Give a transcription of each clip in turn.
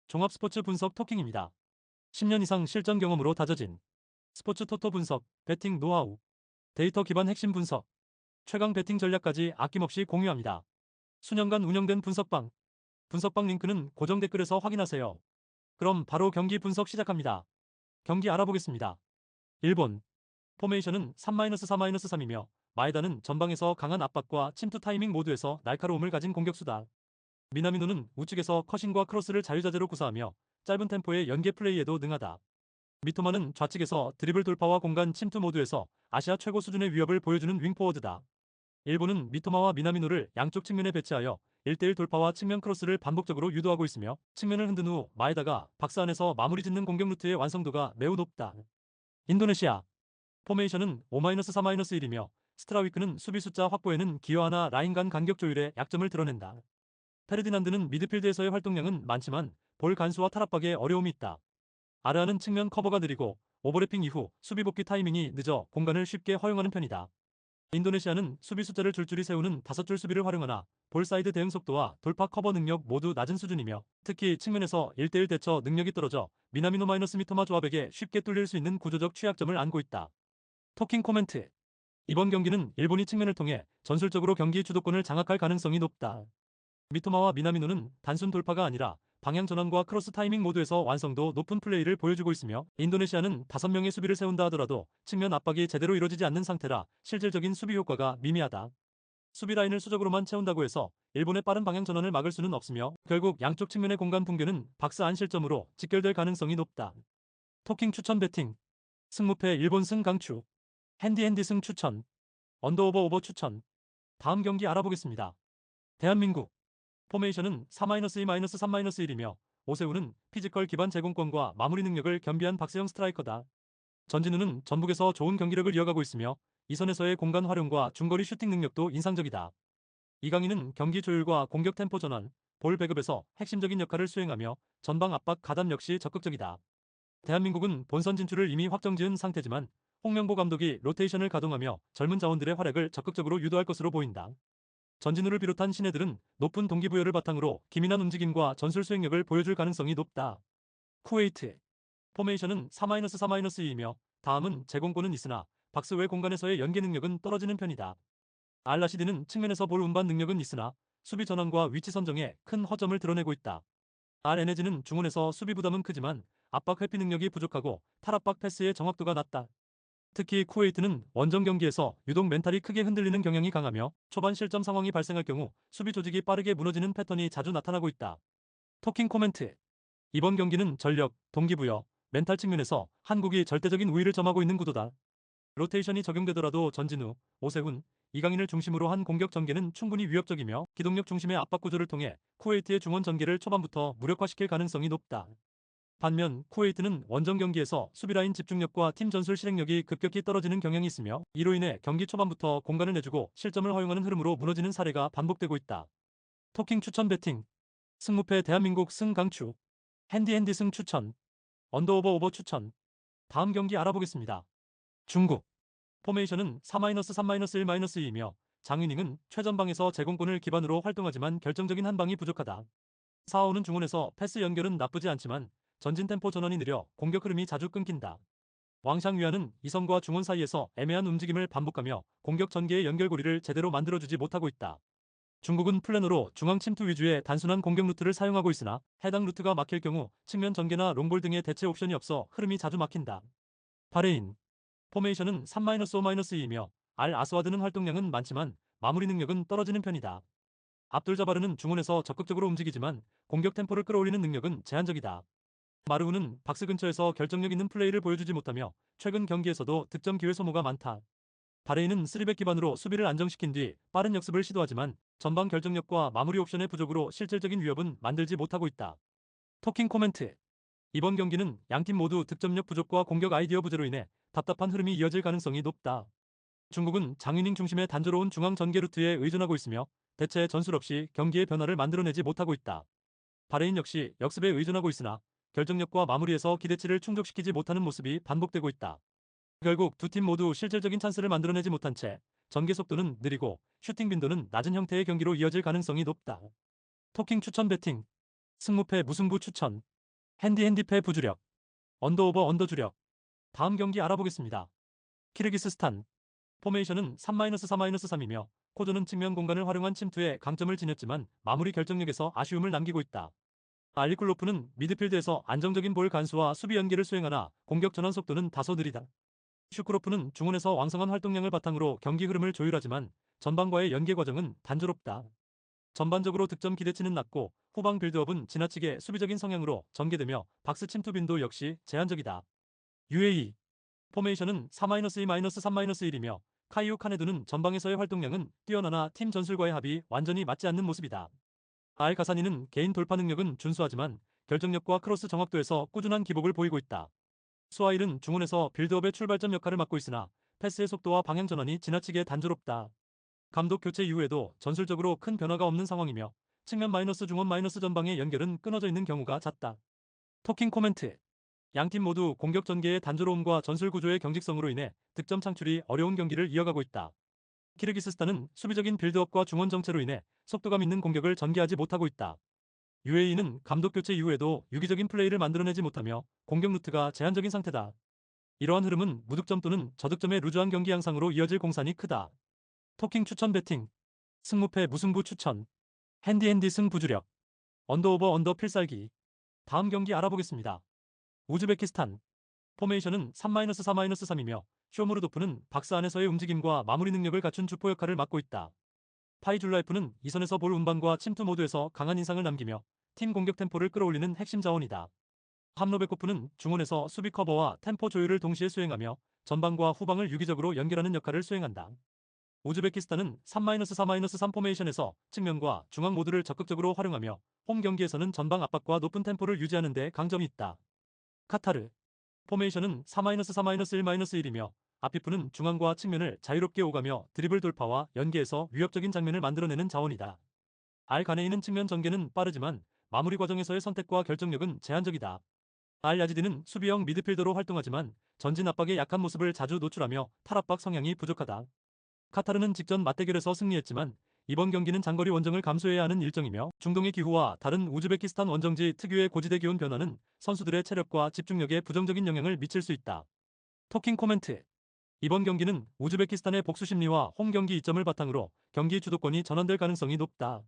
종합 스포츠 분석 토킹입니다. 10년 이상 실전 경험으로 다져진 스포츠 토토 분석, 배팅 노하우, 데이터 기반 핵심 분석, 최강 배팅 전략까지 아낌없이 공유합니다. 수년간 운영된 분석방 링크는 고정 댓글에서 확인하세요. 그럼 바로 경기 분석 시작합니다. 경기 알아보겠습니다. 일본 포메이션은 3-4-3이며 마에다는 전방에서 강한 압박과 침투 타이밍 모두에서 날카로움을 가진 공격수다. 미나미노는 우측에서 커싱과 크로스를 자유자재로 구사하며 짧은 템포의 연계 플레이에도 능하다. 미토마는 좌측에서 드리블 돌파와 공간 침투 모두에서 아시아 최고 수준의 위협을 보여주는 윙포워드다. 일본은 미토마와 미나미노를 양쪽 측면에 배치하여 1대1 돌파와 측면 크로스를 반복적으로 유도하고 있으며 측면을 흔든 후 마에다가 박스 안에서 마무리 짓는 공격 루트의 완성도가 매우 높다. 인도네시아 포메이션은 5-4-1이며 스트라위크는 수비 숫자 확보에는 기여하나 라인 간 간격 조율에 약점을 드러낸다. 페르디난드는 미드필드에서의 활동량은 많지만 볼 간수와 탈압박에 어려움이 있다. 아르아는 측면 커버가 느리고 오버래핑 이후 수비 복귀 타이밍이 늦어 공간을 쉽게 허용하는 편이다. 인도네시아는 수비 숫자를 줄줄이 세우는 5줄 수비를 활용하나 볼 사이드 대응 속도와 돌파 커버 능력 모두 낮은 수준이며 특히 측면에서 1대1 대처 능력이 떨어져 미나미노 미토마 조합에게 쉽게 뚫릴 수 있는 구조적 취약점을 안고 있다. 토킹 코멘트. 이번 경기는 일본이 측면을 통해 전술적으로 경기 주도권을 장악할 가능성이 높다. 미토마와 미나미노는 단순 돌파가 아니라 방향 전환과 크로스 타이밍 모두에서 완성도 높은 플레이를 보여주고 있으며 인도네시아는 5명의 수비를 세운다 하더라도 측면 압박이 제대로 이루어지지 않는 상태라 실질적인 수비 효과가 미미하다. 수비 라인을 수적으로만 채운다고 해서 일본의 빠른 방향 전환을 막을 수는 없으며 결국 양쪽 측면의 공간 붕괴는 박스 안 실점으로 직결될 가능성이 높다. 토킹 추천 배팅. 승무패 일본 승 강추. 핸디 승 추천. 언더오버 추천. 다음 경기 알아보겠습니다. 대한민국 포메이션은 4-2-3-1이며 오세훈은 피지컬 기반 제공권과 마무리 능력을 겸비한 박스형 스트라이커다. 전진우는 전북에서 좋은 경기력을 이어가고 있으며 이선에서의 공간 활용과 중거리 슈팅 능력도 인상적이다. 이강인은 경기 조율과 공격 템포 전환, 볼 배급에서 핵심적인 역할을 수행하며 전방 압박 가담 역시 적극적이다. 대한민국은 본선 진출을 이미 확정지은 상태지만 홍명보 감독이 로테이션을 가동하며 젊은 자원들의 활약을 적극적으로 유도할 것으로 보인다. 전진우를 비롯한 신예들은 높은 동기부여를 바탕으로 기민한 움직임과 전술 수행력을 보여줄 가능성이 높다. 쿠웨이트 포메이션은 4-4-2이며 다음은 제공권은 있으나 박스 외 공간에서의 연계 능력은 떨어지는 편이다. 알라시드는 측면에서 볼 운반 능력은 있으나 수비 전환과 위치 선정에 큰 허점을 드러내고 있다. RNG는 중원에서 수비 부담은 크지만 압박 회피 능력이 부족하고 탈압박 패스의 정확도가 낮다. 특히 쿠웨이트는 원정 경기에서 유독 멘탈이 크게 흔들리는 경향이 강하며 초반 실점 상황이 발생할 경우 수비 조직이 빠르게 무너지는 패턴이 자주 나타나고 있다. 토킹 코멘트. 이번 경기는 전력, 동기부여, 멘탈 측면에서 한국이 절대적인 우위를 점하고 있는 구도다. 로테이션이 적용되더라도 전진우, 오세훈, 이강인을 중심으로 한 공격 전개는 충분히 위협적이며 기동력 중심의 압박 구조를 통해 쿠웨이트의 중원 전개를 초반부터 무력화시킬 가능성이 높다. 반면 쿠웨이트는 원정 경기에서 수비라인 집중력과 팀 전술 실행력이 급격히 떨어지는 경향이 있으며 이로 인해 경기 초반부터 공간을 내주고 실점을 허용하는 흐름으로 무너지는 사례가 반복되고 있다. 토킹 추천 배팅. 승무패 대한민국 승 강추. 핸디 승 추천. 언더오버 추천. 다음 경기 알아보겠습니다. 중국 포메이션은 4-3-1-2이며 장윤닝은 최전방에서 제공권을 기반으로 활동하지만 결정적인 한 방이 부족하다. 사아오는 중원에서 패스 연결은 나쁘지 않지만 전진 템포 전환이 느려 공격 흐름이 자주 끊긴다. 왕샹위안은 이선과 중원 사이에서 애매한 움직임을 반복하며 공격 전개의 연결고리를 제대로 만들어주지 못하고 있다. 중국은 플래너로 중앙 침투 위주의 단순한 공격 루트를 사용하고 있으나 해당 루트가 막힐 경우 측면 전개나 롱볼 등의 대체 옵션이 없어 흐름이 자주 막힌다. 바레인 포메이션은 3-5-2이며 알 아스와드는 활동량은 많지만 마무리 능력은 떨어지는 편이다. 압돌 자바르는 중원에서 적극적으로 움직이지만 공격 템포를 끌어올리는 능력은 제한적이다. 마르우는 박스 근처에서 결정력 있는 플레이를 보여주지 못하며 최근 경기에서도 득점 기회 소모가 많다. 바레인은 3백 기반으로 수비를 안정시킨 뒤 빠른 역습을 시도하지만 전방 결정력과 마무리 옵션의 부족으로 실질적인 위협은 만들지 못하고 있다. 토킹 코멘트. 이번 경기는 양팀 모두 득점력 부족과 공격 아이디어 부재로 인해 답답한 흐름이 이어질 가능성이 높다. 중국은 장윤닝 중심의 단조로운 중앙 전개 루트에 의존하고 있으며 대체 전술 없이 경기의 변화를 만들어내지 못하고 있다. 바레인 역시 역습에 의존하고 있으나 결정력과 마무리에서 기대치를 충족시키지 못하는 모습이 반복되고 있다. 결국 두 팀 모두 실질적인 찬스를 만들어내지 못한 채 전개 속도는 느리고 슈팅 빈도는 낮은 형태의 경기로 이어질 가능성이 높다. 토킹 추천 배팅. 승무패 무승부 추천. 핸디패 부주력, 언더오버 언더주력. 다음 경기 알아보겠습니다. 키르기스스탄. 포메이션은 3-4-3이며 코조는 측면 공간을 활용한 침투에 강점을 지녔지만 마무리 결정력에서 아쉬움을 남기고 있다. 알리쿨로프는 미드필드에서 안정적인 볼 간수와 수비 연계를 수행하나 공격 전환 속도는 다소 느리다. 슈크로프는 중원에서 왕성한 활동량을 바탕으로 경기 흐름을 조율하지만 전방과의 연계 과정은 단조롭다. 전반적으로 득점 기대치는 낮고 후방 빌드업은 지나치게 수비적인 성향으로 전개되며 박스 침투 빈도 역시 제한적이다. UAE 포메이션은 4-2-3-1이며 카이우 카네두는 전방에서의 활동량은 뛰어나나 팀 전술과의 합이 완전히 맞지 않는 모습이다. 알 가사니는 개인 돌파 능력은 준수하지만 결정력과 크로스 정확도에서 꾸준한 기복을 보이고 있다. 수아일은 중원에서 빌드업의 출발점 역할을 맡고 있으나 패스의 속도와 방향 전환이 지나치게 단조롭다. 감독 교체 이후에도 전술적으로 큰 변화가 없는 상황이며 측면 마이너스 중원 마이너스 전방의 연결은 끊어져 있는 경우가 잦다. 토킹 코멘트. 양팀 모두 공격 전개의 단조로움과 전술 구조의 경직성으로 인해 득점 창출이 어려운 경기를 이어가고 있다. 키르기스스탄은 수비적인 빌드업과 중원 정체로 인해 속도감 있는 공격을 전개하지 못하고 있다. UAE는 감독 교체 이후에도 유기적인 플레이를 만들어내지 못하며 공격 루트가 제한적인 상태다. 이러한 흐름은 무득점 또는 저득점의 루즈한 경기 양상으로 이어질 공산이 크다. 토킹 추천 배팅. 승무패 무승부 추천. 핸디 승부주력. 언더오버 언더 필살기. 다음 경기 알아보겠습니다. 우즈베키스탄. 포메이션은 3-4-3이며 쇼무르도프는 박스 안에서의 움직임과 마무리 능력을 갖춘 주포 역할을 맡고 있다. 파이줄라이프는 이선에서 볼 운반과 침투 모두에서 강한 인상을 남기며 팀 공격 템포를 끌어올리는 핵심 자원이다. 함노베코프는 중원에서 수비 커버와 템포 조율을 동시에 수행하며 전방과 후방을 유기적으로 연결하는 역할을 수행한다. 우즈베키스탄은 3-4-3 포메이션에서 측면과 중앙 모두를 적극적으로 활용하며 홈 경기에서는 전방 압박과 높은 템포를 유지하는 데 강점이 있다. 카타르. 포메이션은 4-3-1-1이며 아피프는 중앙과 측면을 자유롭게 오가며 드리블 돌파와 연계에서 위협적인 장면을 만들어내는 자원이다. 알 가네이는 측면 전개는 빠르지만 마무리 과정에서의 선택과 결정력은 제한적이다. 알 야지디는 수비형 미드필더로 활동하지만 전진 압박에 약한 모습을 자주 노출하며 탈압박 성향이 부족하다. 카타르는 직전 맞대결에서 승리했지만 이번 경기는 장거리 원정을 감수해야 하는 일정이며 중동의 기후와 다른 우즈베키스탄 원정지 특유의 고지대 기온 변화는 선수들의 체력과 집중력에 부정적인 영향을 미칠 수 있다. 토킹 코멘트. 이번 경기는 우즈베키스탄의 복수 심리와 홈 경기 이점을 바탕으로 경기 주도권이 전환될 가능성이 높다.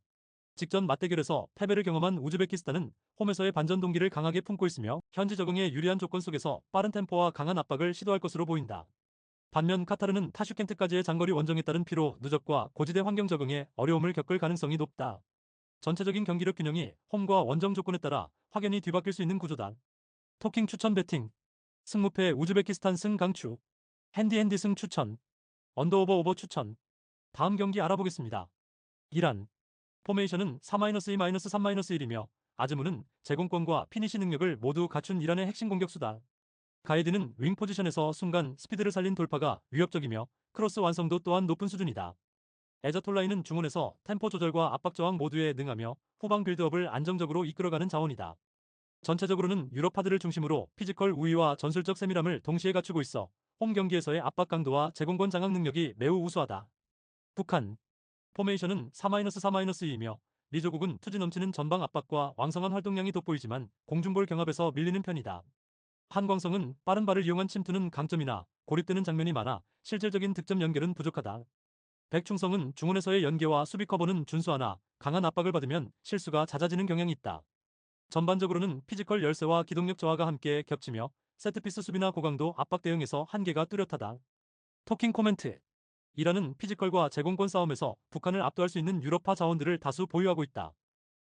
직전 맞대결에서 패배를 경험한 우즈베키스탄은 홈에서의 반전 동기를 강하게 품고 있으며 현지 적응에 유리한 조건 속에서 빠른 템포와 강한 압박을 시도할 것으로 보인다. 반면 카타르는 타슈켄트까지의 장거리 원정에 따른 피로, 누적과 고지대 환경 적응에 어려움을 겪을 가능성이 높다. 전체적인 경기력 균형이 홈과 원정 조건에 따라 확연히 뒤바뀔 수 있는 구조다. 토킹 추천 배팅. 승무패 우즈베키스탄 승 강추. 핸디 승 추천. 언더오버 오버 추천. 다음 경기 알아보겠습니다. 이란. 포메이션은 4-2-3-1이며 아즈무는 제공권과 피니시 능력을 모두 갖춘 이란의 핵심 공격수다. 가이드는 윙 포지션에서 순간 스피드를 살린 돌파가 위협적이며 크로스 완성도 또한 높은 수준이다. 에자톨라이는 중원에서 템포 조절과 압박 저항 모두에 능하며 후방 빌드업을 안정적으로 이끌어가는 자원이다. 전체적으로는 유럽파들을 중심으로 피지컬 우위와 전술적 세밀함을 동시에 갖추고 있어 홈 경기에서의 압박 강도와 제공권 장악 능력이 매우 우수하다. 북한. 포메이션은 4-3-2이며 리조국은 투지 넘치는 전방 압박과 왕성한 활동량이 돋보이지만 공중볼 경합에서 밀리는 편이다. 한광성은 빠른 발을 이용한 침투는 강점이나 고립되는 장면이 많아 실질적인 득점 연결은 부족하다. 백충성은 중원에서의 연계와 수비 커버는 준수하나 강한 압박을 받으면 실수가 잦아지는 경향이 있다. 전반적으로는 피지컬 열세와 기동력 저하가 함께 겹치며 세트피스 수비나 고강도 압박 대응에서 한계가 뚜렷하다. 토킹 코멘트. 이란은 피지컬과 제공권 싸움에서 북한을 압도할 수 있는 유럽파 자원들을 다수 보유하고 있다.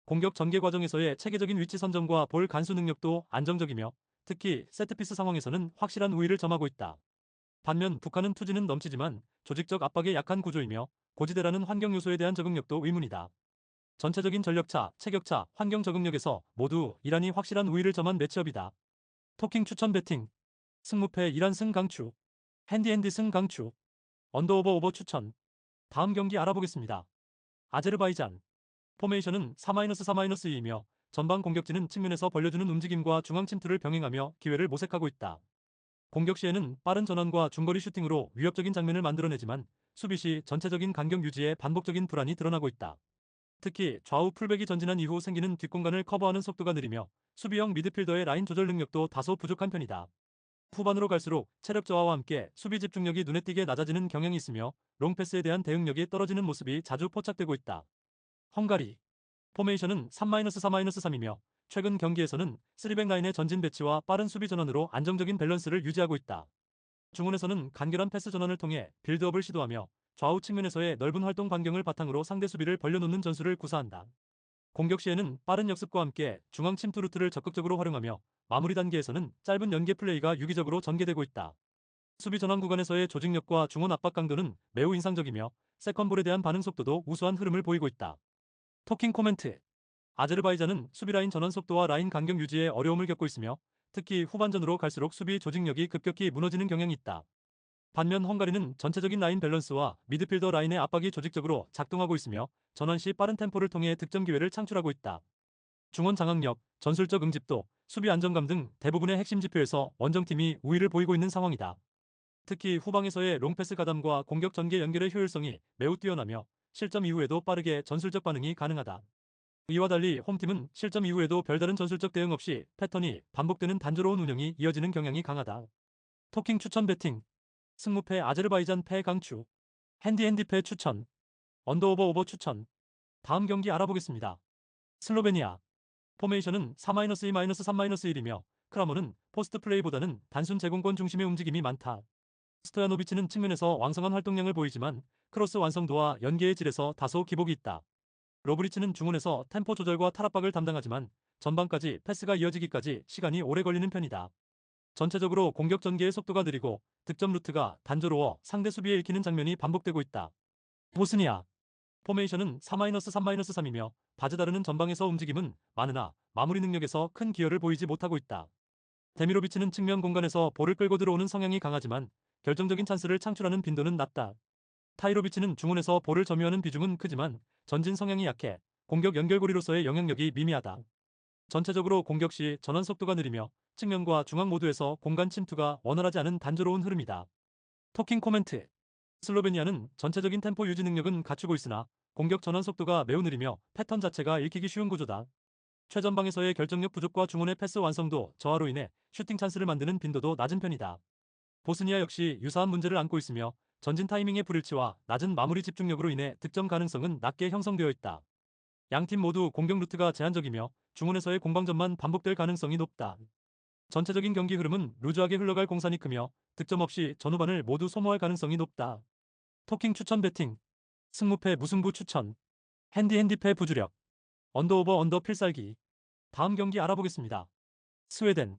공격 전개 과정에서의 체계적인 위치 선점과 볼 간수 능력도 안정적이며 특히 세트피스 상황에서는 확실한 우위를 점하고 있다. 반면 북한은 투지는 넘치지만 조직적 압박에 약한 구조이며 고지대라는 환경 요소에 대한 적응력도 의문이다. 전체적인 전력차, 체격차, 환경 적응력에서 모두 이란이 확실한 우위를 점한 매치업이다. 토킹 추천 배팅. 승무패 이란 승 강추. 핸디 승 강추. 언더오버 오버 추천. 다음 경기 알아보겠습니다. 아제르바이잔. 포메이션은 4-3-2이며 전방 공격진은 측면에서 벌려주는 움직임과 중앙 침투를 병행하며 기회를 모색하고 있다. 공격 시에는 빠른 전환과 중거리 슈팅으로 위협적인 장면을 만들어내지만 수비 시 전체적인 간격 유지에 반복적인 불안이 드러나고 있다. 특히 좌우 풀백이 전진한 이후 생기는 뒷공간을 커버하는 속도가 느리며 수비형 미드필더의 라인 조절 능력도 다소 부족한 편이다. 후반으로 갈수록 체력 저하와 함께 수비 집중력이 눈에 띄게 낮아지는 경향이 있으며 롱패스에 대한 대응력이 떨어지는 모습이 자주 포착되고 있다. 헝가리 포메이션은 3-4-3이며 최근 경기에서는 3백 라인의 전진 배치와 빠른 수비 전환으로 안정적인 밸런스를 유지하고 있다. 중원에서는 간결한 패스 전환을 통해 빌드업을 시도하며 좌우 측면에서의 넓은 활동 반경을 바탕으로 상대 수비를 벌려놓는 전술을 구사한다. 공격 시에는 빠른 역습과 함께 중앙 침투 루트를 적극적으로 활용하며 마무리 단계에서는 짧은 연계 플레이가 유기적으로 전개되고 있다. 수비 전환 구간에서의 조직력과 중원 압박 강도는 매우 인상적이며 세컨볼에 대한 반응 속도도 우수한 흐름을 보이고 있다. 토킹 코멘트. 아제르바이잔은 수비 라인 전환 속도와 라인 간격 유지에 어려움을 겪고 있으며 특히 후반전으로 갈수록 수비 조직력이 급격히 무너지는 경향이 있다. 반면 헝가리는 전체적인 라인 밸런스와 미드필더 라인의 압박이 조직적으로 작동하고 있으며 전환 시 빠른 템포를 통해 득점 기회를 창출하고 있다. 중원 장악력, 전술적 응집도, 수비 안정감 등 대부분의 핵심 지표에서 원정팀이 우위를 보이고 있는 상황이다. 특히 후방에서의 롱패스 가담과 공격 전개 연결의 효율성이 매우 뛰어나며 실점 이후에도 빠르게 전술적 반응이 가능하다. 이와 달리 홈팀은 실점 이후에도 별다른 전술적 대응 없이 패턴이 반복되는 단조로운 운영이 이어지는 경향이 강하다. 토킹 추천 배팅. 승무패 아제르바이잔 패 강추. 핸디패 추천. 언더오버 추천. 다음 경기 알아보겠습니다. 슬로베니아. 포메이션은 4-2-3-1이며 크라모는 포스트 플레이보다는 단순 제공권 중심의 움직임이 많다. 스토야노비치는 측면에서 왕성한 활동량을 보이지만 크로스 완성도와 연계의 질에서 다소 기복이 있다. 로브리치는 중원에서 템포 조절과 탈압박을 담당하지만 전방까지 패스가 이어지기까지 시간이 오래 걸리는 편이다. 전체적으로 공격 전개의 속도가 느리고 득점 루트가 단조로워 상대 수비에 읽히는 장면이 반복되고 있다. 보스니아 포메이션은 4-3-3이며 다재다르는 전방에서 움직임은 많으나 마무리 능력에서 큰 기여를 보이지 못하고 있다. 데미로비치는 측면 공간에서 볼을 끌고 들어오는 성향이 강하지만 결정적인 찬스를 창출하는 빈도는 낮다. 타이로비치는 중원에서 볼을 점유하는 비중은 크지만 전진 성향이 약해 공격 연결고리로서의 영향력이 미미하다. 전체적으로 공격 시 전환 속도가 느리며 측면과 중앙 모두에서 공간 침투가 원활하지 않은 단조로운 흐름이다. 토킹 코멘트. 슬로베니아는 전체적인 템포 유지 능력은 갖추고 있으나 공격 전환 속도가 매우 느리며 패턴 자체가 읽히기 쉬운 구조다. 최전방에서의 결정력 부족과 중원의 패스 완성도 저하로 인해 슈팅 찬스를 만드는 빈도도 낮은 편이다. 보스니아 역시 유사한 문제를 안고 있으며 전진 타이밍의 불일치와 낮은 마무리 집중력으로 인해 득점 가능성은 낮게 형성되어 있다. 양팀 모두 공격 루트가 제한적이며 중원에서의 공방전만 반복될 가능성이 높다. 전체적인 경기 흐름은 루즈하게 흘러갈 공산이 크며 득점 없이 전후반을 모두 소모할 가능성이 높다. 토킹 추천 배팅. 승무패 무승부 추천. 핸디패 부주력. 언더오버 언더 필살기. 다음 경기 알아보겠습니다. 스웨덴.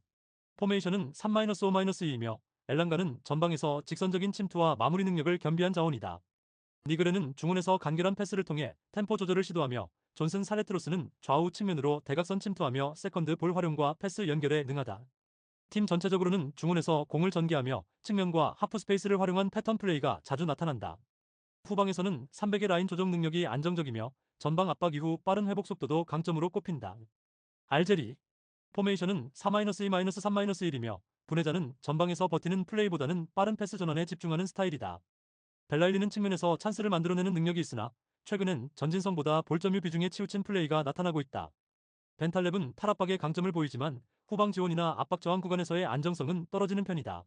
포메이션은 3-5-2이며 엘랑가는 전방에서 직선적인 침투와 마무리 능력을 겸비한 자원이다. 니그레는 중원에서 간결한 패스를 통해 템포 조절을 시도하며 존슨 사레트로스는 좌우 측면으로 대각선 침투하며 세컨드 볼 활용과 패스 연결에 능하다. 팀 전체적으로는 중원에서 공을 전개하며 측면과 하프 스페이스를 활용한 패턴 플레이가 자주 나타난다. 후방에서는 300의 라인 조정 능력이 안정적이며 전방 압박 이후 빠른 회복 속도도 강점으로 꼽힌다. 알제리. 포메이션은 4-2-3-1이며 분해자는 전방에서 버티는 플레이보다는 빠른 패스 전환에 집중하는 스타일이다. 벨라일리는 측면에서 찬스를 만들어내는 능력이 있으나 최근엔 전진성보다 볼점유 비중에 치우친 플레이가 나타나고 있다. 벤탈렙은 탈압박의 강점을 보이지만 후방 지원이나 압박 저항 구간에서의 안정성은 떨어지는 편이다.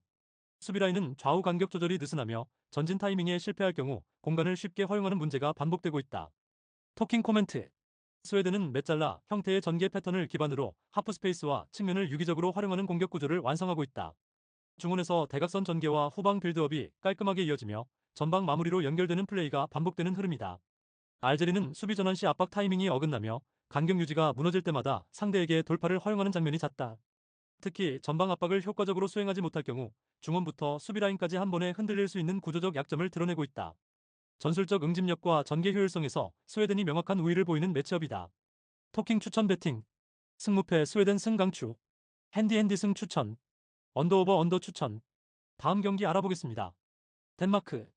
수비라인은 좌우 간격 조절이 느슨하며 전진 타이밍에 실패할 경우 공간을 쉽게 허용하는 문제가 반복되고 있다. 토킹 코멘트. 스웨덴은 메잘라 형태의 전개 패턴을 기반으로 하프 스페이스와 측면을 유기적으로 활용하는 공격 구조를 완성하고 있다. 중원에서 대각선 전개와 후방 빌드업이 깔끔하게 이어지며 전방 마무리로 연결되는 플레이가 반복되는 흐름이다. 알제리는 수비 전환 시 압박 타이밍이 어긋나며 간격 유지가 무너질 때마다 상대에게 돌파를 허용하는 장면이 잦다. 특히 전방 압박을 효과적으로 수행하지 못할 경우 중원부터 수비 라인까지 한 번에 흔들릴 수 있는 구조적 약점을 드러내고 있다. 전술적 응집력과 전개 효율성에서 스웨덴이 명확한 우위를 보이는 매치업이다. 토킹 추천 배팅. 승무패 스웨덴 승 강추. 핸디 승 추천. 언더오버 언더 추천. 다음 경기 알아보겠습니다. 덴마크.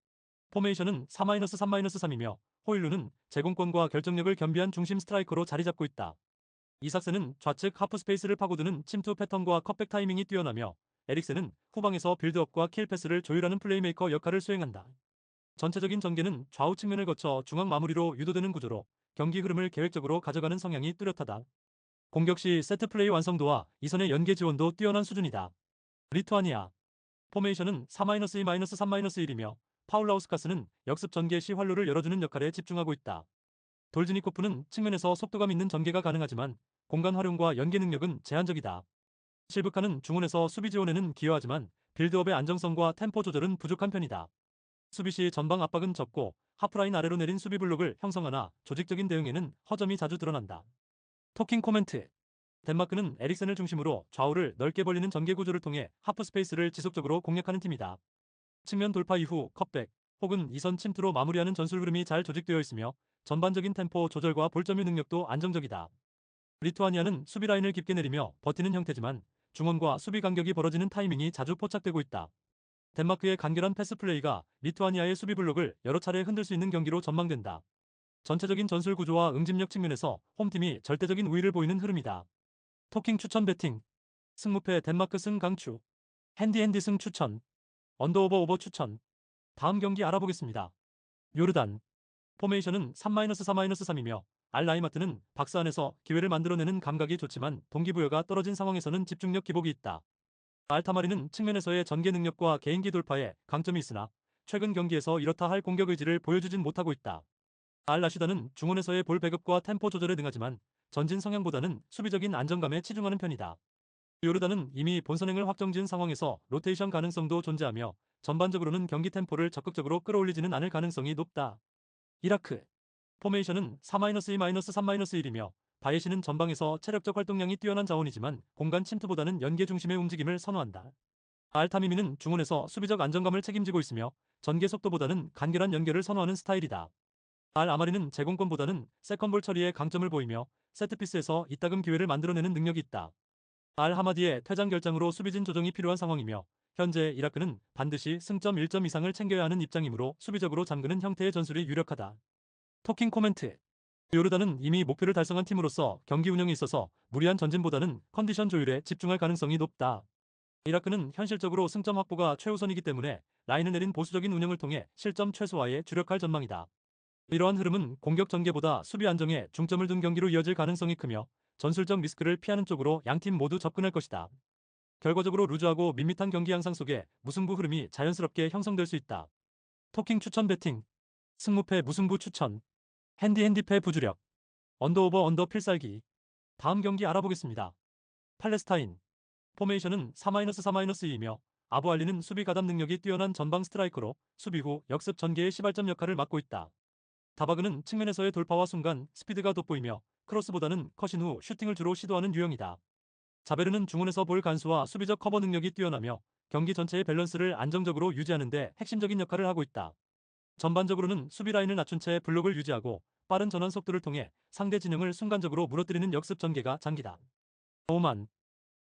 포메이션은 4-3-3이며 호일루는 제공권과 결정력을 겸비한 중심 스트라이커로 자리 잡고 있다. 이삭센은 좌측 하프 스페이스를 파고드는 침투 패턴과 컷백 타이밍이 뛰어나며 에릭센은 후방에서 빌드업과 킬 패스를 조율하는 플레이메이커 역할을 수행한다. 전체적인 전개는 좌우 측면을 거쳐 중앙 마무리로 유도되는 구조로 경기 흐름을 계획적으로 가져가는 성향이 뚜렷하다. 공격 시 세트 플레이 완성도와 이선의 연계 지원도 뛰어난 수준이다. 리투아니아 포메이션은 4-2-3-1이며 파울라우스카스는 역습 전개 시 활로를 열어주는 역할에 집중하고 있다. 돌즈니코프는 측면에서 속도감 있는 전개가 가능하지만 공간 활용과 연계 능력은 제한적이다. 실브카는 중원에서 수비 지원에는 기여하지만 빌드업의 안정성과 템포 조절은 부족한 편이다. 수비 시 전방 압박은 적고 하프라인 아래로 내린 수비 블록을 형성하나 조직적인 대응에는 허점이 자주 드러난다. 토킹 코멘트 덴마크는 에릭센을 중심으로 좌우를 넓게 벌리는 전개 구조를 통해 하프 스페이스를 지속적으로 공략하는 팀이다. 측면 돌파 이후 컵백 혹은 이선 침투로 마무리하는 전술 흐름이 잘 조직되어 있으며 전반적인 템포 조절과 볼 점유 능력도 안정적이다. 리투아니아는 수비 라인을 깊게 내리며 버티는 형태지만 중원과 수비 간격이 벌어지는 타이밍이 자주 포착되고 있다. 덴마크의 간결한 패스 플레이가 리투아니아의 수비 블록을 여러 차례 흔들 수 있는 경기로 전망된다. 전체적인 전술 구조와 응집력 측면에서 홈팀이 절대적인 우위를 보이는 흐름이다. 토킹 추천 배팅 승무패 덴마크 승 강추 핸디 승 추천 언더오버 오버 추천 다음 경기 알아보겠습니다. 요르단 포메이션은 3-4-3이며 알라이마트는 박스 안에서 기회를 만들어내는 감각이 좋지만 동기부여가 떨어진 상황에서는 집중력 기복이 있다. 알타마리는 측면에서의 전개 능력과 개인기 돌파에 강점이 있으나 최근 경기에서 이렇다 할 공격 의지를 보여주진 못하고 있다. 알라시다는 중원에서의 볼 배급과 템포 조절에 능하지만 전진 성향보다는 수비적인 안정감에 치중하는 편이다. 요르단은 이미 본선행을 확정지은 상황에서 로테이션 가능성도 존재하며 전반적으로는 경기 템포를 적극적으로 끌어올리지는 않을 가능성이 높다. 이라크 포메이션은 4-2-3-1이며 바예시는 전방에서 체력적 활동량이 뛰어난 자원이지만 공간 침투보다는 연계 중심의 움직임을 선호한다. 알타미미는 중원에서 수비적 안정감을 책임지고 있으며 전개 속도보다는 간결한 연결을 선호하는 스타일이다. 알 아마리는 제공권보다는 세컨볼 처리에 강점을 보이며 세트피스에서 이따금 기회를 만들어내는 능력이 있다. 알 하마디의 퇴장 결장으로 수비진 조정이 필요한 상황이며 현재 이라크는 반드시 승점 1점 이상을 챙겨야 하는 입장이므로 수비적으로 잠그는 형태의 전술이 유력하다. 토킹 코멘트 요르단은 이미 목표를 달성한 팀으로서 경기 운영에 있어서 무리한 전진보다는 컨디션 조율에 집중할 가능성이 높다. 이라크는 현실적으로 승점 확보가 최우선이기 때문에 라인을 내린 보수적인 운영을 통해 실점 최소화에 주력할 전망이다. 이러한 흐름은 공격 전개보다 수비 안정에 중점을 둔 경기로 이어질 가능성이 크며 전술적 리스크를 피하는 쪽으로 양팀 모두 접근할 것이다. 결과적으로 루즈하고 밋밋한 경기 양상 속에 무승부 흐름이 자연스럽게 형성될 수 있다. 토킹 추천 배팅 승무패 무승부 추천 핸디패 부주력 언더오버 언더 필살기 다음 경기 알아보겠습니다. 팔레스타인 포메이션은 4-3-2이며 아부알리는 수비 가담 능력이 뛰어난 전방 스트라이커로 수비 후 역습 전개의 시발점 역할을 맡고 있다. 다바그는 측면에서의 돌파와 순간 스피드가 돋보이며 크로스보다는 컷인 후 슈팅을 주로 시도하는 유형이다. 자베르는 중원에서 볼 간수와 수비적 커버 능력이 뛰어나며 경기 전체의 밸런스를 안정적으로 유지하는 데 핵심적인 역할을 하고 있다. 전반적으로는 수비 라인을 낮춘 채 블록을 유지하고 빠른 전환 속도를 통해 상대 진영을 순간적으로 무너뜨리는 역습 전개가 장기다. 오만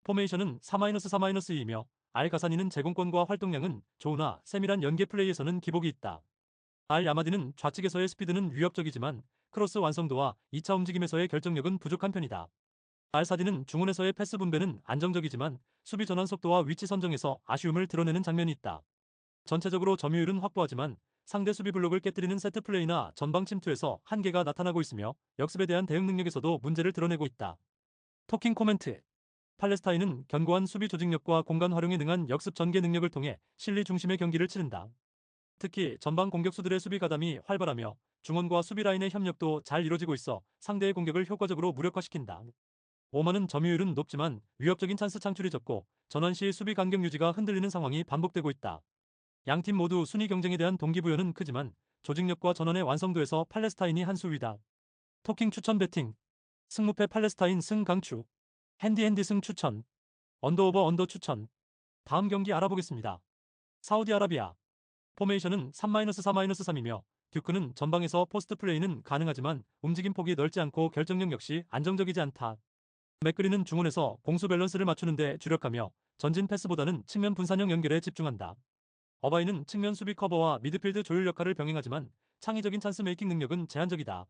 포메이션은 4-3-2이며 알가사니는 제공권과 활동량은 좋으나 세밀한 연계 플레이에서는 기복이 있다. 알 야마디는 좌측에서의 스피드는 위협적이지만 크로스 완성도와 2차 움직임에서의 결정력은 부족한 편이다. 알 사디는 중원에서의 패스 분배는 안정적이지만 수비 전환 속도와 위치 선정에서 아쉬움을 드러내는 장면이 있다. 전체적으로 점유율은 확보하지만 상대 수비 블록을 깨뜨리는 세트 플레이나 전방 침투에서 한계가 나타나고 있으며 역습에 대한 대응 능력에서도 문제를 드러내고 있다. 토킹 코멘트 팔레스타인은 견고한 수비 조직력과 공간 활용에 능한 역습 전개 능력을 통해 실리 중심의 경기를 치른다. 특히 전방 공격수들의 수비 가담이 활발하며 중원과 수비 라인의 협력도 잘 이루어지고 있어 상대의 공격을 효과적으로 무력화시킨다. 오만은 점유율은 높지만 위협적인 찬스 창출이 적고 전환 시 수비 간격 유지가 흔들리는 상황이 반복되고 있다. 양팀 모두 순위 경쟁에 대한 동기부여는 크지만 조직력과 전환의 완성도에서 팔레스타인이 한 수 위다. 토킹 추천 배팅 승무패 팔레스타인 승 강추 핸디 승 추천 언더오버 언더 추천 다음 경기 알아보겠습니다. 사우디아라비아 포메이션은 3-4-3이며 듀크는 전방에서 포스트 플레이는 가능하지만 움직임 폭이 넓지 않고 결정력 역시 안정적이지 않다. 맥그리는 중원에서 공수 밸런스를 맞추는 데 주력하며 전진 패스보다는 측면 분산형 연결에 집중한다. 어바이는 측면 수비 커버와 미드필드 조율 역할을 병행하지만 창의적인 찬스 메이킹 능력은 제한적이다.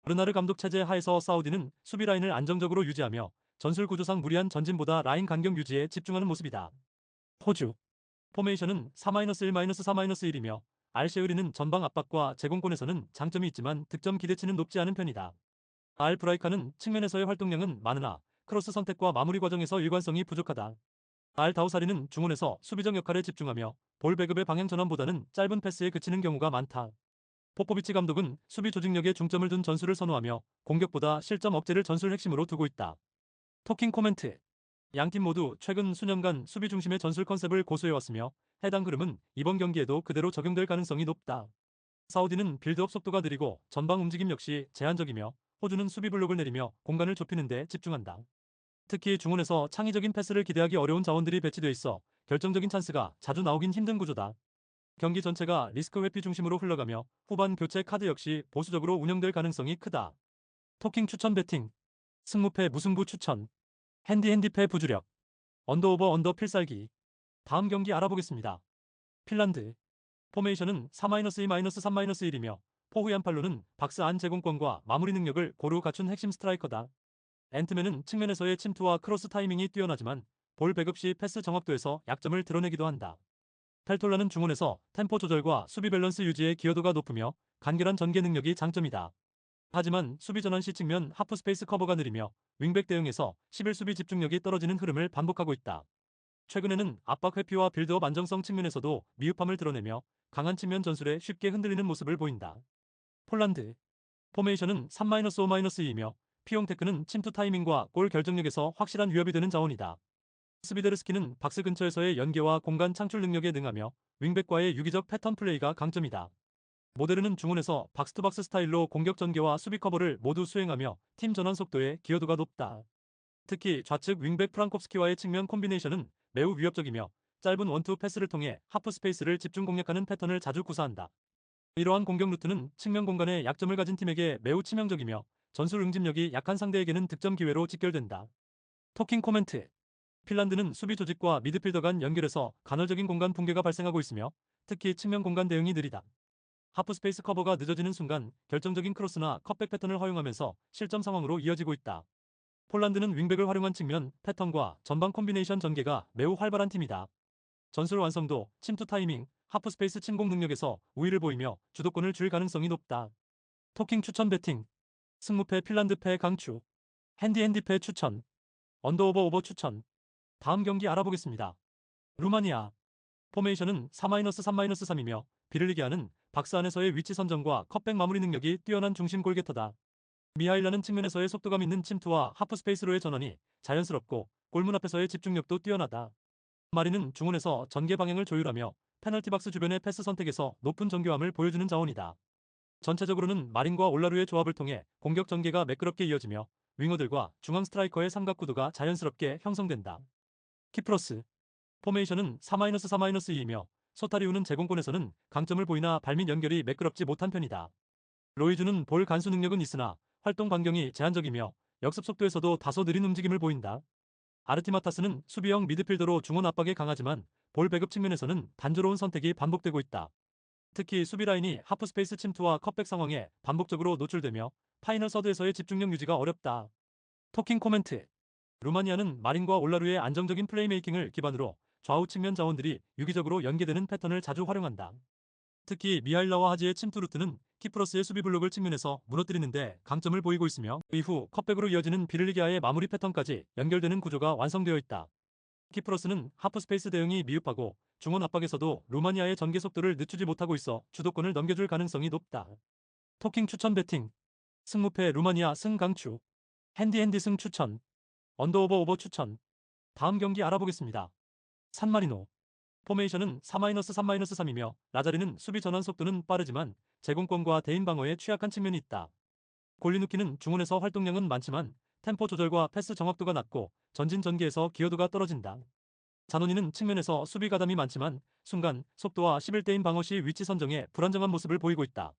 르나르 감독 체제 하에서 사우디는 수비 라인을 안정적으로 유지하며 전술 구조상 무리한 전진보다 라인 간격 유지에 집중하는 모습이다. 호주 포메이션은 4-1-3-1이며 알셰우리는 전방 압박과 제공권에서는 장점이 있지만 득점 기대치는 높지 않은 편이다. 알 브라이카는 측면에서의 활동량은 많으나 크로스 선택과 마무리 과정에서 일관성이 부족하다. 알 다우사리는 중원에서 수비적 역할에 집중하며 볼 배급의 방향 전환보다는 짧은 패스에 그치는 경우가 많다. 포포비치 감독은 수비 조직력에 중점을 둔 전술을 선호하며 공격보다 실점 억제를 전술 핵심으로 두고 있다. 토킹 코멘트. 양팀 모두 최근 수년간 수비 중심의 전술 컨셉을 고수해왔으며 해당 흐름은 이번 경기에도 그대로 적용될 가능성이 높다. 사우디는 빌드업 속도가 느리고 전방 움직임 역시 제한적이며 호주는 수비 블록을 내리며 공간을 좁히는 데 집중한다. 특히 중원에서 창의적인 패스를 기대하기 어려운 자원들이 배치돼 있어 결정적인 찬스가 자주 나오긴 힘든 구조다. 경기 전체가 리스크 회피 중심으로 흘러가며 후반 교체 카드 역시 보수적으로 운영될 가능성이 크다. 토킹 추천 배팅. 승무패 무승부 추천. 핸디패 부주력. 언더오버 언더 필살기. 다음 경기 알아보겠습니다. 핀란드. 포메이션은 4-2-3-1이며 포후얀팔로는 박스 안 제공권과 마무리 능력을 고루 갖춘 핵심 스트라이커다. 앤트맨은 측면에서의 침투와 크로스 타이밍이 뛰어나지만 볼 배급 시 패스 정확도에서 약점을 드러내기도 한다. 펠톨라는 중원에서 템포 조절과 수비 밸런스 유지에 기여도가 높으며 간결한 전개 능력이 장점이다. 하지만 수비 전환 시 측면 하프 스페이스 커버가 느리며 윙백 대응에서 11수비 집중력이 떨어지는 흐름을 반복하고 있다. 최근에는 압박 회피와 빌드업 안정성 측면에서도 미흡함을 드러내며 강한 측면 전술에 쉽게 흔들리는 모습을 보인다. 폴란드. 포메이션은 3-5-2이며 피용 테크는 침투 타이밍과 골 결정력에서 확실한 위협이 되는 자원이다. 스비데르스키는 박스 근처에서의 연계와 공간 창출 능력에 능하며 윙백과의 유기적 패턴 플레이가 강점이다. 모데르는 중원에서 박스투박스 스타일로 공격 전개와 수비 커버를 모두 수행하며 팀 전환 속도에 기여도가 높다. 특히 좌측 윙백 프랑콥스키와의 측면 콤비네이션은 매우 위협적이며 짧은 원투 패스를 통해 하프 스페이스를 집중 공략하는 패턴을 자주 구사한다. 이러한 공격 루트는 측면 공간에 약점을 가진 팀에게 매우 치명적이며 전술 응집력이 약한 상대에게는 득점 기회로 직결된다. 토킹 코멘트. 핀란드는 수비 조직과 미드필더 간 연결에서 간헐적인 공간 붕괴가 발생하고 있으며 특히 측면 공간 대응이 느리다. 하프 스페이스 커버가 늦어지는 순간 결정적인 크로스나 컷백 패턴을 허용하면서 실점 상황으로 이어지고 있다. 폴란드는 윙백을 활용한 측면 패턴과 전방 콤비네이션 전개가 매우 활발한 팀이다. 전술 완성도, 침투 타이밍, 하프 스페이스 침공 능력에서 우위를 보이며 주도권을 줄 가능성이 높다. 토킹 추천 배팅. 승무패 핀란드패 강추. 핸디패 추천. 언더오버 추천. 다음 경기 알아보겠습니다. 루마니아. 포메이션은 4-3-3이며 비를리게아는 박스 안에서의 위치 선정과 컷백 마무리 능력이 뛰어난 중심 골게터다. 미하일라는 측면에서의 속도감 있는 침투와 하프 스페이스로의 전환이 자연스럽고 골문 앞에서의 집중력도 뛰어나다. 마리는 중원에서 전개 방향을 조율하며 페널티 박스 주변의 패스 선택에서 높은 정교함을 보여주는 자원이다. 전체적으로는 마린과 올라루의 조합을 통해 공격 전개가 매끄럽게 이어지며 윙어들과 중앙 스트라이커의 삼각구도가 자연스럽게 형성된다. 키프로스. 포메이션은 4-3-2이며 소타리우는 제공권에서는 강점을 보이나 발밑 연결이 매끄럽지 못한 편이다. 로이주는 볼 간수 능력은 있으나 활동 반경이 제한적이며 역습 속도에서도 다소 느린 움직임을 보인다. 아르티마타스는 수비형 미드필더로 중원 압박에 강하지만 볼 배급 측면에서는 단조로운 선택이 반복되고 있다. 특히 수비 라인이 하프 스페이스 침투와 컷백 상황에 반복적으로 노출되며 파이널 서드에서의 집중력 유지가 어렵다. 토킹 코멘트. 루마니아는 마린과 올라루의 안정적인 플레이메이킹을 기반으로 좌우 측면 자원들이 유기적으로 연계되는 패턴을 자주 활용한다. 특히 미하일라와 하지의 침투 루트는 키프로스의 수비 블록을 측면에서 무너뜨리는데 강점을 보이고 있으며 이후 컷백으로 이어지는 비를리게아의 마무리 패턴까지 연결되는 구조가 완성되어 있다. 키프로스는 하프 스페이스 대응이 미흡하고 중원 압박에서도 루마니아의 전개 속도를 늦추지 못하고 있어 주도권을 넘겨줄 가능성이 높다. 토킹 추천 배팅. 승무패 루마니아 승 강추. 핸디 승 추천. 언더오버 추천. 다음 경기 알아보겠습니다. 산마리노. 포메이션은 4-3-3이며 라자리는 수비 전환 속도는 빠르지만 제공권과 대인 방어에 취약한 측면이 있다. 골리누키는 중원에서 활동량은 많지만 템포 조절과 패스 정확도가 낮고 전진 전개에서 기여도가 떨어진다. 자노니는 측면에서 수비 가담이 많지만 순간 속도와 11대인 방어 시 위치 선정에 불안정한 모습을 보이고 있다.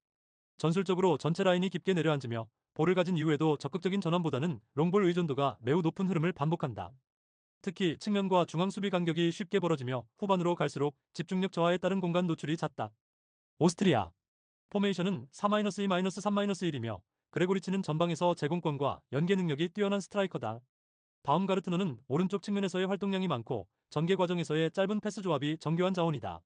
전술적으로 전체 라인이 깊게 내려앉으며 볼을 가진 이후에도 적극적인 전환보다는 롱볼 의존도가 매우 높은 흐름을 반복한다. 특히 측면과 중앙 수비 간격이 쉽게 벌어지며 후반으로 갈수록 집중력 저하에 따른 공간 노출이 잦다. 오스트리아. 포메이션은 4-2-3-1이며 그레고리치는 전방에서 제공권과 연계 능력이 뛰어난 스트라이커다. 바움가르트너는 오른쪽 측면에서의 활동량이 많고 전개 과정에서의 짧은 패스 조합이 정교한 자원이다.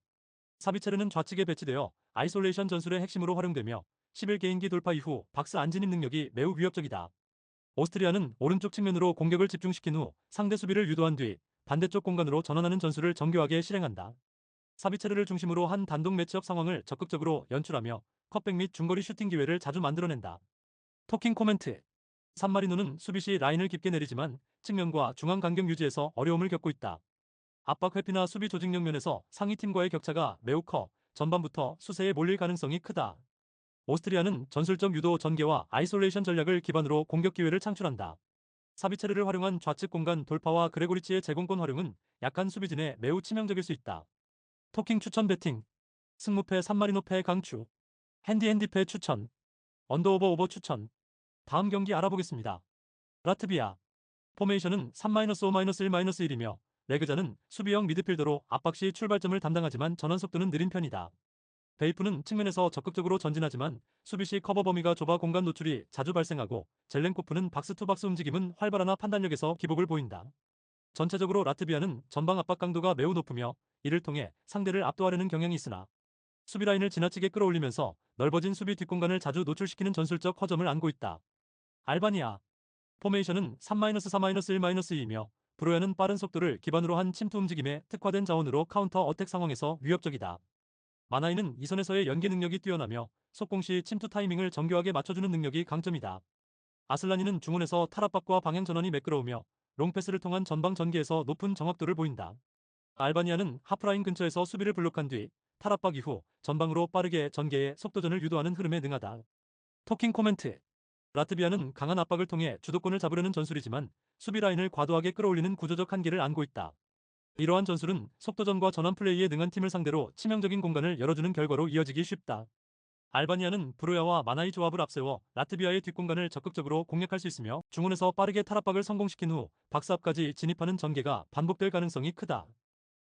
사비체르는 좌측에 배치되어 아이솔레이션 전술의 핵심으로 활용되며 11개인기 돌파 이후 박스 안진입 능력이 매우 위협적이다. 오스트리아는 오른쪽 측면으로 공격을 집중시킨 후 상대 수비를 유도한 뒤 반대쪽 공간으로 전환하는 전술을 정교하게 실행한다. 사비체르를 중심으로 한 단독 매치업 상황을 적극적으로 연출하며 컷백 및 중거리 슈팅 기회를 자주 만들어낸다. 토킹 코멘트. 산마리노는 수비 시 라인을 깊게 내리지만 측면과 중앙 간격 유지에서 어려움을 겪고 있다. 압박 회피나 수비 조직력 면에서 상위팀과의 격차가 매우 커 전반부터 수세에 몰릴 가능성이 크다. 오스트리아는 전술적 유도 전개와 아이솔레이션 전략을 기반으로 공격 기회를 창출한다. 사비체르를 활용한 좌측 공간 돌파와 그레고리치의 제공권 활용은 약한 수비진에 매우 치명적일 수 있다. 토킹 추천 배팅. 승무패 산마리노패 강추. 핸디패 추천. 언더오버 추천. 다음 경기 알아보겠습니다. 라트비아. 포메이션은 3-5-1-1이며 레그자는 수비형 미드필더로 압박 시 출발점을 담당하지만 전환 속도는 느린 편이다. 베이프는 측면에서 적극적으로 전진하지만 수비 시 커버 범위가 좁아 공간 노출이 자주 발생하고 젤렌코프는 박스 투박스 움직임은 활발하나 판단력에서 기복을 보인다. 전체적으로 라트비아는 전방 압박 강도가 매우 높으며 이를 통해 상대를 압도하려는 경향이 있으나 수비 라인을 지나치게 끌어올리면서 넓어진 수비 뒷공간을 자주 노출시키는 전술적 허점을 안고 있다. 알바니아. 포메이션은 3-4-1-2이며 브로야는 빠른 속도를 기반으로 한 침투 움직임에 특화된 자원으로 카운터 어택 상황에서 위협적이다. 마나이는 이선에서의 연계 능력이 뛰어나며 속공 시 침투 타이밍을 정교하게 맞춰주는 능력이 강점이다. 아슬라니는 중원에서 탈압박과 방향 전환이 매끄러우며 롱패스를 통한 전방 전개에서 높은 정확도를 보인다. 알바니아는 하프라인 근처에서 수비를 블록한 뒤 탈압박 이후 전방으로 빠르게 전개해 속도전을 유도하는 흐름에 능하다. 토킹 코멘트. 라트비아는 강한 압박을 통해 주도권을 잡으려는 전술이지만 수비 라인을 과도하게 끌어올리는 구조적 한계를 안고 있다. 이러한 전술은 속도전과 전환 플레이에 능한 팀을 상대로 치명적인 공간을 열어주는 결과로 이어지기 쉽다. 알바니아는 브로야와 마나이 조합을 앞세워 라트비아의 뒷공간을 적극적으로 공략할 수 있으며 중원에서 빠르게 탈압박을 성공시킨 후 박스 앞까지 진입하는 전개가 반복될 가능성이 크다.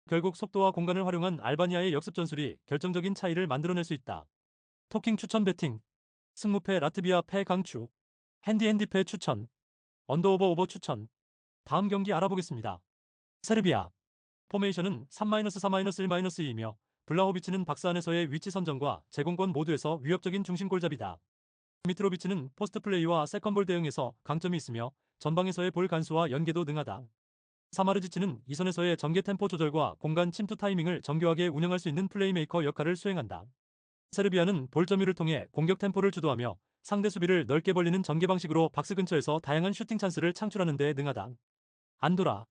결국 속도와 공간을 활용한 알바니아의 역습 전술이 결정적인 차이를 만들어낼 수 있다. 토킹 추천 배팅. 승무패 라트비아 패 강추. 핸디패 추천. 언더오버 추천. 다음 경기 알아보겠습니다. 세르비아. 포메이션은 3-4-1-1이며 블라호비치는 박스 안에서의 위치 선정과 제공권 모두에서 위협적인 중심골잡이다. 미트로비치는 포스트 플레이와 세컨볼 대응에서 강점이 있으며 전방에서의 볼 간수와 연계도 능하다. 사마르지치는 이선에서의 전개 템포 조절과 공간 침투 타이밍을 정교하게 운영할 수 있는 플레이메이커 역할을 수행한다. 세르비아는 볼 점유를 통해 공격 템포를 주도하며 상대 수비를 넓게 벌리는 전개 방식으로 박스 근처에서 다양한 슈팅 찬스를 창출하는 데 능하다. 안도라.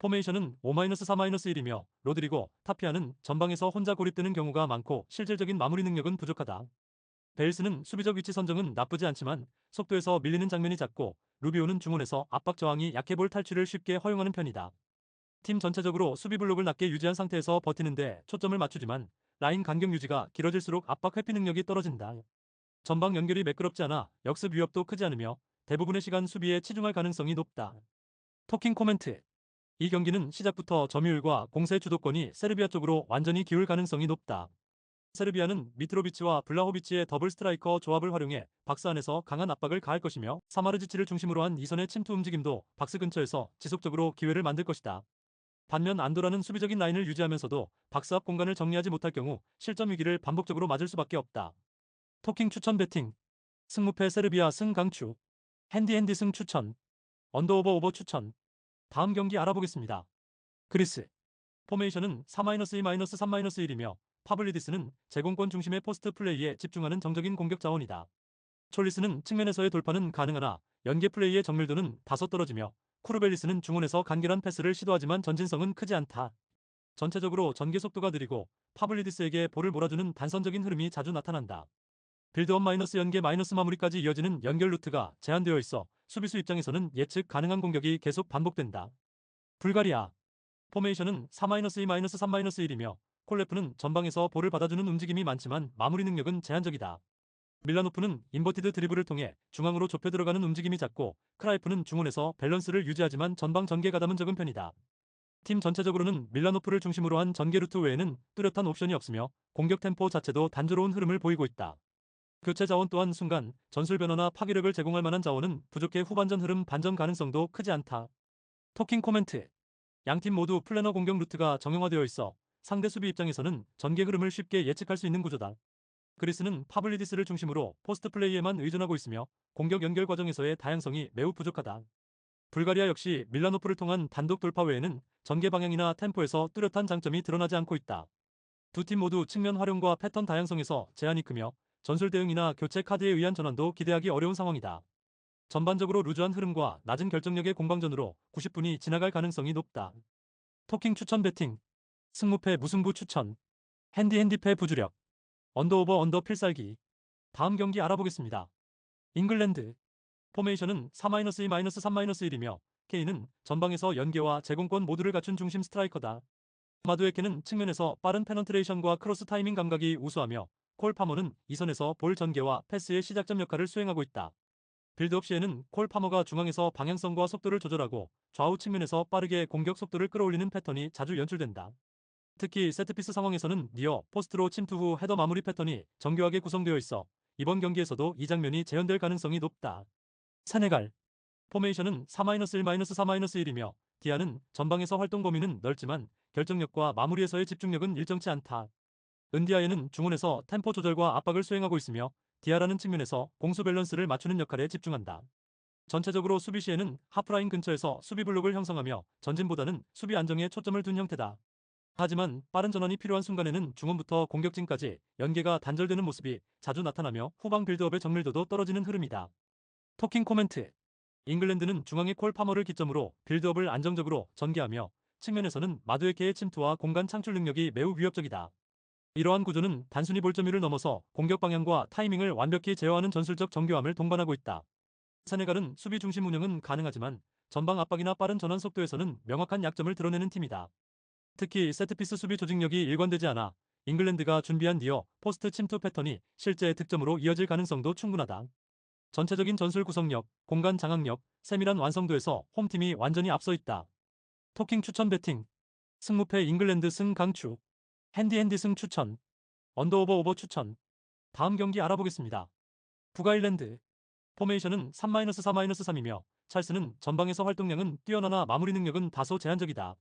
포메이션은 5-4-1이며 로드리고, 타피아는 전방에서 혼자 고립되는 경우가 많고 실질적인 마무리 능력은 부족하다. 베일스는 수비적 위치 선정은 나쁘지 않지만 속도에서 밀리는 장면이 잦고 루비오는 중원에서 압박 저항이 약해 볼 탈출을 쉽게 허용하는 편이다. 팀 전체적으로 수비 블록을 낮게 유지한 상태에서 버티는데 초점을 맞추지만 라인 간격 유지가 길어질수록 압박 회피 능력이 떨어진다. 전방 연결이 매끄럽지 않아 역습 위협도 크지 않으며 대부분의 시간 수비에 치중할 가능성이 높다. 토킹 코멘트. 이 경기는 시작부터 점유율과 공세 주도권이 세르비아 쪽으로 완전히 기울 가능성이 높다. 세르비아는 미트로비치와 블라호비치의 더블 스트라이커 조합을 활용해 박스 안에서 강한 압박을 가할 것이며 사마르지치를 중심으로 한 이선의 침투 움직임도 박스 근처에서 지속적으로 기회를 만들 것이다. 반면 안도라는 수비적인 라인을 유지하면서도 박스 앞 공간을 정리하지 못할 경우 실점 위기를 반복적으로 맞을 수밖에 없다. 토킹 추천 배팅. 승무패 세르비아 승 강추. 핸디 승 추천. 언더오버 추천. 다음 경기 알아보겠습니다. 그리스. 포메이션은 4-2-3-1이며 파블리디스는 제공권 중심의 포스트 플레이에 집중하는 정적인 공격 자원이다. 촐리스는 측면에서의 돌파는 가능하나 연계 플레이의 정밀도는 다소 떨어지며 쿠르벨리스는 중원에서 간결한 패스를 시도하지만 전진성은 크지 않다. 전체적으로 전개 속도가 느리고 파블리디스에게 볼을 몰아주는 단선적인 흐름이 자주 나타난다. 빌드업 연계 마무리까지 이어지는 연결 루트가 제한되어 있어 수비수 입장에서는 예측 가능한 공격이 계속 반복된다. 불가리아. 포메이션은 4-2-3-1이며 콜레프는 전방에서 볼을 받아주는 움직임이 많지만 마무리 능력은 제한적이다. 밀라노프는 인버티드 드리블을 통해 중앙으로 좁혀 들어가는 움직임이 잦고 크라이프는 중원에서 밸런스를 유지하지만 전방 전개 가담은 적은 편이다. 팀 전체적으로는 밀라노프를 중심으로 한 전개 루트 외에는 뚜렷한 옵션이 없으며 공격 템포 자체도 단조로운 흐름을 보이고 있다. 교체 자원 또한 순간 전술 변화나 파괴력을 제공할 만한 자원은 부족해 후반전 흐름 반전 가능성도 크지 않다. 토킹 코멘트. 양팀 모두 플래너 공격 루트가 정형화되어 있어 상대 수비 입장에서는 전개 흐름을 쉽게 예측할 수 있는 구조다. 그리스는 파블리디스를 중심으로 포스트 플레이에만 의존하고 있으며 공격 연결 과정에서의 다양성이 매우 부족하다. 불가리아 역시 밀라노프를 통한 단독 돌파 외에는 전개 방향이나 템포에서 뚜렷한 장점이 드러나지 않고 있다. 두 팀 모두 측면 활용과 패턴 다양성에서 제한이 크며 전술 대응이나 교체 카드에 의한 전환도 기대하기 어려운 상황이다. 전반적으로 루즈한 흐름과 낮은 결정력의 공방전으로 90분이 지나갈 가능성이 높다. 토킹 추천 배팅, 승무패 무승부 추천, 핸디패 부주력, 언더오버 언더 필살기. 다음 경기 알아보겠습니다. 잉글랜드 포메이션은 4-2-3-1이며 케인은 전방에서 연계와 제공권 모두를 갖춘 중심 스트라이커다. 마두에케는 측면에서 빠른 페넌트레이션과 크로스 타이밍 감각이 우수하며 콜 파머는 이선에서 볼 전개와 패스의 시작점 역할을 수행하고 있다. 빌드업 시에는 콜 파머가 중앙에서 방향성과 속도를 조절하고 좌우 측면에서 빠르게 공격 속도를 끌어올리는 패턴이 자주 연출된다. 특히 세트피스 상황에서는 니어, 포스트로 침투 후 헤더 마무리 패턴이 정교하게 구성되어 있어 이번 경기에서도 이 장면이 재현될 가능성이 높다. 세네갈 포메이션은 4-1-4-1이며 디아는 전방에서 활동 범위는 넓지만 결정력과 마무리에서의 집중력은 일정치 않다. 은디아에는 중원에서 템포 조절과 압박을 수행하고 있으며 디아라는 측면에서 공수 밸런스를 맞추는 역할에 집중한다. 전체적으로 수비 시에는 하프라인 근처에서 수비 블록을 형성하며 전진보다는 수비 안정에 초점을 둔 형태다. 하지만 빠른 전환이 필요한 순간에는 중원부터 공격진까지 연계가 단절되는 모습이 자주 나타나며 후방 빌드업의 정밀도도 떨어지는 흐름이다. 토킹 코멘트. 잉글랜드는 중앙의 콜 파머를 기점으로 빌드업을 안정적으로 전개하며 측면에서는 마두에케의 침투와 공간 창출 능력이 매우 위협적이다. 이러한 구조는 단순히 볼점유를 넘어서 공격 방향과 타이밍을 완벽히 제어하는 전술적 정교함을 동반하고 있다. 세네갈은 수비 중심 운영은 가능하지만 전방 압박이나 빠른 전환 속도에서는 명확한 약점을 드러내는 팀이다. 특히 세트피스 수비 조직력이 일관되지 않아 잉글랜드가 준비한 니어, 포스트 침투 패턴이 실제 득점으로 이어질 가능성도 충분하다. 전체적인 전술 구성력, 공간 장악력, 세밀한 완성도에서 홈팀이 완전히 앞서 있다. 토킹 추천 배팅, 승무패 잉글랜드 승 강추, 핸디 승 추천, 언더오버 추천. 다음 경기 알아보겠습니다. 북아일랜드 포메이션은 3-4-3이며 찰스는 전방에서 활동량은 뛰어나나 마무리 능력은 다소 제한적이다.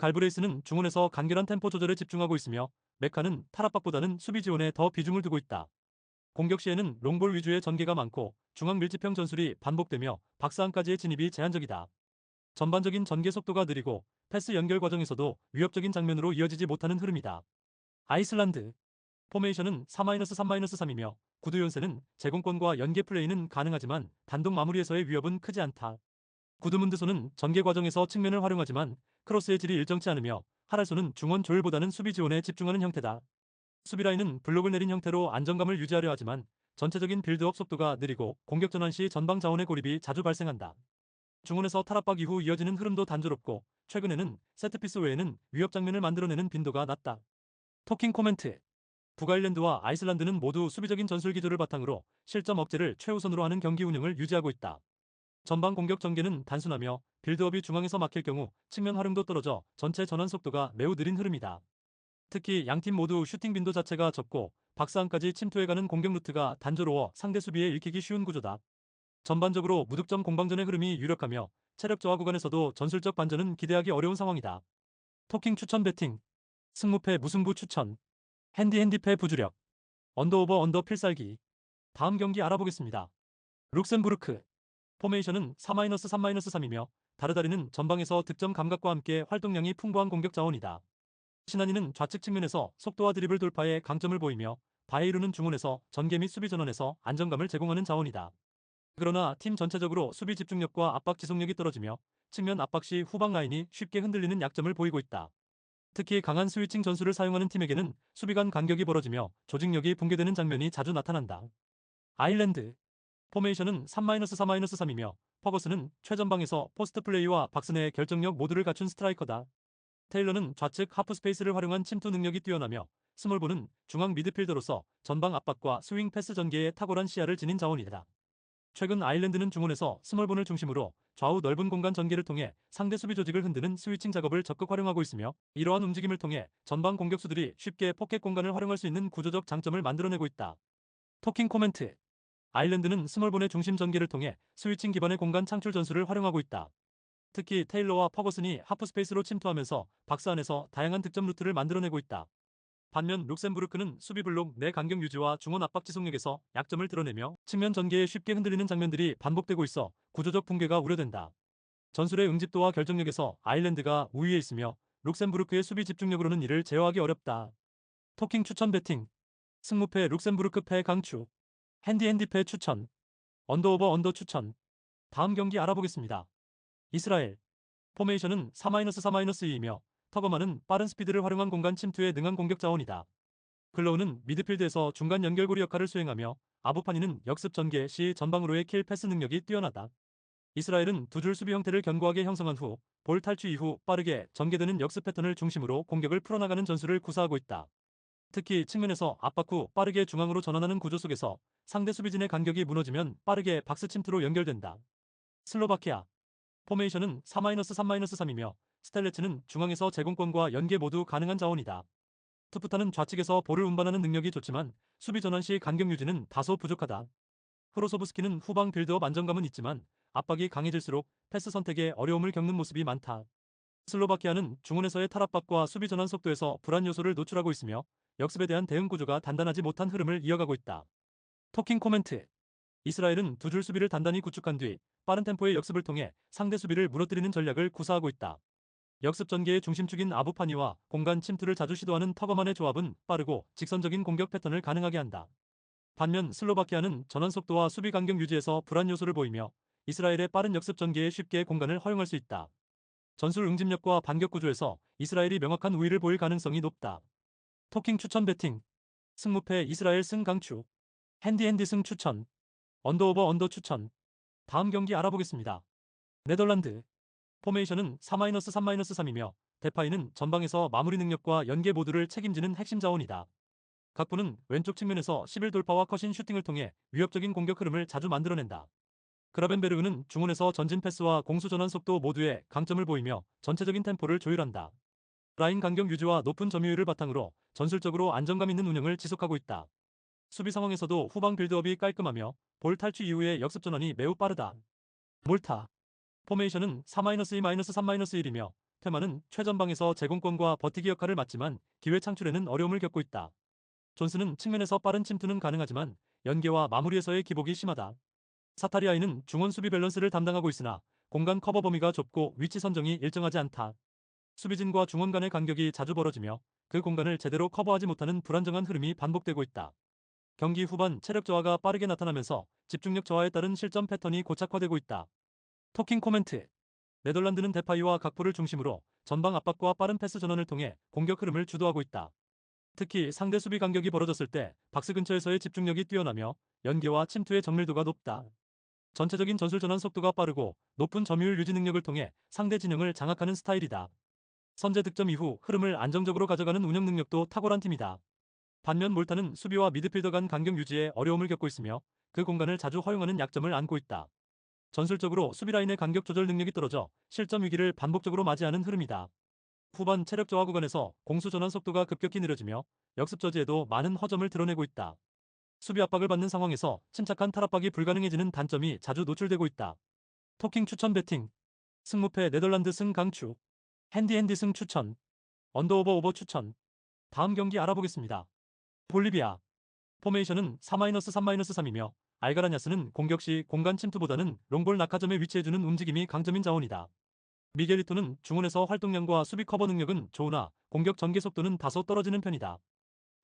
갈브레이스는 중원에서 간결한 템포 조절에 집중하고 있으며 메카는 탈압박보다는 수비 지원에 더 비중을 두고 있다. 공격 시에는 롱볼 위주의 전개가 많고 중앙 밀집형 전술이 반복되며 박스 안까지의 진입이 제한적이다. 전반적인 전개 속도가 느리고 패스 연결 과정에서도 위협적인 장면으로 이어지지 못하는 흐름이다. 아이슬란드 포메이션은 4-3-3이며 구두 연세는 제공권과 연계 플레이는 가능하지만 단독 마무리에서의 위협은 크지 않다. 구드문드소는 전개 과정에서 측면을 활용하지만 크로스의 질이 일정치 않으며 하랄소는 중원 조율보다는 수비 지원에 집중하는 형태다. 수비라인은 블록을 내린 형태로 안정감을 유지하려 하지만 전체적인 빌드업 속도가 느리고 공격 전환 시 전방 자원의 고립이 자주 발생한다. 중원에서 탈압박 이후 이어지는 흐름도 단조롭고 최근에는 세트피스 외에는 위협 장면을 만들어내는 빈도가 낮다. 토킹 코멘트. 북아일랜드와 아이슬란드는 모두 수비적인 전술 기조를 바탕으로 실점 억제를 최우선으로 하는 경기 운영을 유지하고 있다. 전방 공격 전개는 단순하며 빌드업이 중앙에서 막힐 경우 측면 활용도 떨어져 전체 전환 속도가 매우 느린 흐름이다. 특히 양팀 모두 슈팅 빈도 자체가 적고 박스 안까지 침투해가는 공격 루트가 단조로워 상대 수비에 읽히기 쉬운 구조다. 전반적으로 무득점 공방전의 흐름이 유력하며 체력 저하 구간에서도 전술적 반전은 기대하기 어려운 상황이다. 토킹 추천 배팅, 승무패 무승부 추천, 핸디패 부주력, 언더오버 언더 필살기. 다음 경기 알아보겠습니다. 룩셈부르크 포메이션은 4-3-3이며 다르다리는 전방에서 득점 감각과 함께 활동량이 풍부한 공격 자원이다. 시나니는 좌측 측면에서 속도와 드리블 돌파에 강점을 보이며 바에이루는 중원에서 전개 및 수비 전환에서 안정감을 제공하는 자원이다. 그러나 팀 전체적으로 수비 집중력과 압박 지속력이 떨어지며 측면 압박 시 후방 라인이 쉽게 흔들리는 약점을 보이고 있다. 특히 강한 스위칭 전술을 사용하는 팀에게는 수비 간 간격이 벌어지며 조직력이 붕괴되는 장면이 자주 나타난다. 아일랜드 포메이션은 3-3-3이며 퍼거스는 최전방에서 포스트 플레이와 박스 내의 결정력 모두를 갖춘 스트라이커다. 테일러는 좌측 하프 스페이스를 활용한 침투 능력이 뛰어나며 스몰볼은 중앙 미드필더로서 전방 압박과 스윙 패스 전개에 탁월한 시야를 지닌 자원이다. 최근 아일랜드는 중원에서 스몰본을 중심으로 좌우 넓은 공간 전개를 통해 상대 수비 조직을 흔드는 스위칭 작업을 적극 활용하고 있으며 이러한 움직임을 통해 전방 공격수들이 쉽게 포켓 공간을 활용할 수 있는 구조적 장점을 만들어내고 있다. 토킹 코멘트. 아일랜드는 스몰본의 중심 전개를 통해 스위칭 기반의 공간 창출 전술을 활용하고 있다. 특히 테일러와 퍼거슨이 하프스페이스로 침투하면서 박스 안에서 다양한 득점 루트를 만들어내고 있다. 반면 룩셈부르크는 수비 블록 내 간격 유지와 중원 압박 지속력에서 약점을 드러내며 측면 전개에 쉽게 흔들리는 장면들이 반복되고 있어 구조적 붕괴가 우려된다. 전술의 응집도와 결정력에서 아일랜드가 우위에 있으며 룩셈부르크의 수비 집중력으로는 이를 제어하기 어렵다. 토킹 추천 배팅 승무패 룩셈부르크 패 강추 핸디 패 추천 언더오버 언더 추천 다음 경기 알아보겠습니다. 이스라엘 포메이션은 4-4-2이며 터거만은 빠른 스피드를 활용한 공간 침투에 능한 공격 자원이다. 글로우는 미드필드에서 중간 연결고리 역할을 수행하며 아부파니는 역습 전개 시 전방으로의 킬 패스 능력이 뛰어나다. 이스라엘은 두 줄 수비 형태를 견고하게 형성한 후 볼 탈취 이후 빠르게 전개되는 역습 패턴을 중심으로 공격을 풀어나가는 전술을 구사하고 있다. 특히 측면에서 압박 후 빠르게 중앙으로 전환하는 구조 속에서 상대 수비진의 간격이 무너지면 빠르게 박스 침투로 연결된다. 슬로바키아 포메이션은 4-3-3이며 스텔레츠는 중앙에서 제공권과 연계 모두 가능한 자원이다. 투프타는 좌측에서 볼을 운반하는 능력이 좋지만 수비 전환 시 간격 유지는 다소 부족하다. 프로소브스키는 후방 빌드업 안정감은 있지만 압박이 강해질수록 패스 선택에 어려움을 겪는 모습이 많다. 슬로바키아는 중원에서의 탈압박과 수비 전환 속도에서 불안 요소를 노출하고 있으며 역습에 대한 대응 구조가 단단하지 못한 흐름을 이어가고 있다. 토킹 코멘트 이스라엘은 두 줄 수비를 단단히 구축한 뒤 빠른 템포의 역습을 통해 상대 수비를 무너뜨리는 전략을 구사하고 있다. 역습 전개의 중심축인 아부파니와 공간 침투를 자주 시도하는 터거만의 조합은 빠르고 직선적인 공격 패턴을 가능하게 한다. 반면 슬로바키아는 전환 속도와 수비 간격 유지에서 불안 요소를 보이며 이스라엘의 빠른 역습 전개에 쉽게 공간을 허용할 수 있다. 전술 응집력과 반격 구조에서 이스라엘이 명확한 우위를 보일 가능성이 높다. 토킹 추천 배팅 승무패 이스라엘 승 강추 핸디 승 추천 언더오버 언더 추천 다음 경기 알아보겠습니다. 네덜란드 포메이션은 4-3-3이며 데파이는 전방에서 마무리 능력과 연계 모두를 책임지는 핵심 자원이다. 각부는 왼쪽 측면에서 11돌파와 컷인 슈팅을 통해 위협적인 공격 흐름을 자주 만들어낸다. 그라벤베르그는 중원에서 전진 패스와 공수 전환 속도 모두에 강점을 보이며 전체적인 템포를 조율한다. 라인 간격 유지와 높은 점유율을 바탕으로 전술적으로 안정감 있는 운영을 지속하고 있다. 수비 상황에서도 후방 빌드업이 깔끔하며 볼 탈취 이후의 역습 전환이 매우 빠르다. 몰타 포메이션은 4-2-3-1이며 테마는 최전방에서 제공권과 버티기 역할을 맡지만 기회 창출에는 어려움을 겪고 있다. 존스는 측면에서 빠른 침투는 가능하지만 연계와 마무리에서의 기복이 심하다. 사타리아이는 중원 수비 밸런스를 담당하고 있으나 공간 커버 범위가 좁고 위치 선정이 일정하지 않다. 수비진과 중원 간의 간격이 자주 벌어지며 그 공간을 제대로 커버하지 못하는 불안정한 흐름이 반복되고 있다. 경기 후반 체력 저하가 빠르게 나타나면서 집중력 저하에 따른 실점 패턴이 고착화되고 있다. 토킹 코멘트 네덜란드는 데파이와 각포를 중심으로 전방 압박과 빠른 패스 전환을 통해 공격 흐름을 주도하고 있다. 특히 상대 수비 간격이 벌어졌을 때 박스 근처에서의 집중력이 뛰어나며 연계와 침투의 정밀도가 높다. 전체적인 전술 전환 속도가 빠르고 높은 점유율 유지 능력을 통해 상대 진영을 장악하는 스타일이다. 선제 득점 이후 흐름을 안정적으로 가져가는 운영 능력도 탁월한 팀이다. 반면 몰타는 수비와 미드필더 간 간격 유지에 어려움을 겪고 있으며 그 공간을 자주 허용하는 약점을 안고 있다. 전술적으로 수비 라인의 간격 조절 능력이 떨어져 실점 위기를 반복적으로 맞이하는 흐름이다. 후반 체력 저하 구간에서 공수 전환 속도가 급격히 느려지며 역습 저지에도 많은 허점을 드러내고 있다. 수비 압박을 받는 상황에서 침착한 탈압박이 불가능해지는 단점이 자주 노출되고 있다. 토킹 추천 배팅 승무패 네덜란드 승 강추 핸디 승 추천 언더오버 오버 추천 다음 경기 알아보겠습니다. 볼리비아 포메이션은 4-3-3이며 알가라냐스는 공격 시 공간 침투보다는 롱볼 낙하점에 위치해주는 움직임이 강점인 자원이다. 미겔리토는 중원에서 활동량과 수비 커버 능력은 좋으나 공격 전개 속도는 다소 떨어지는 편이다.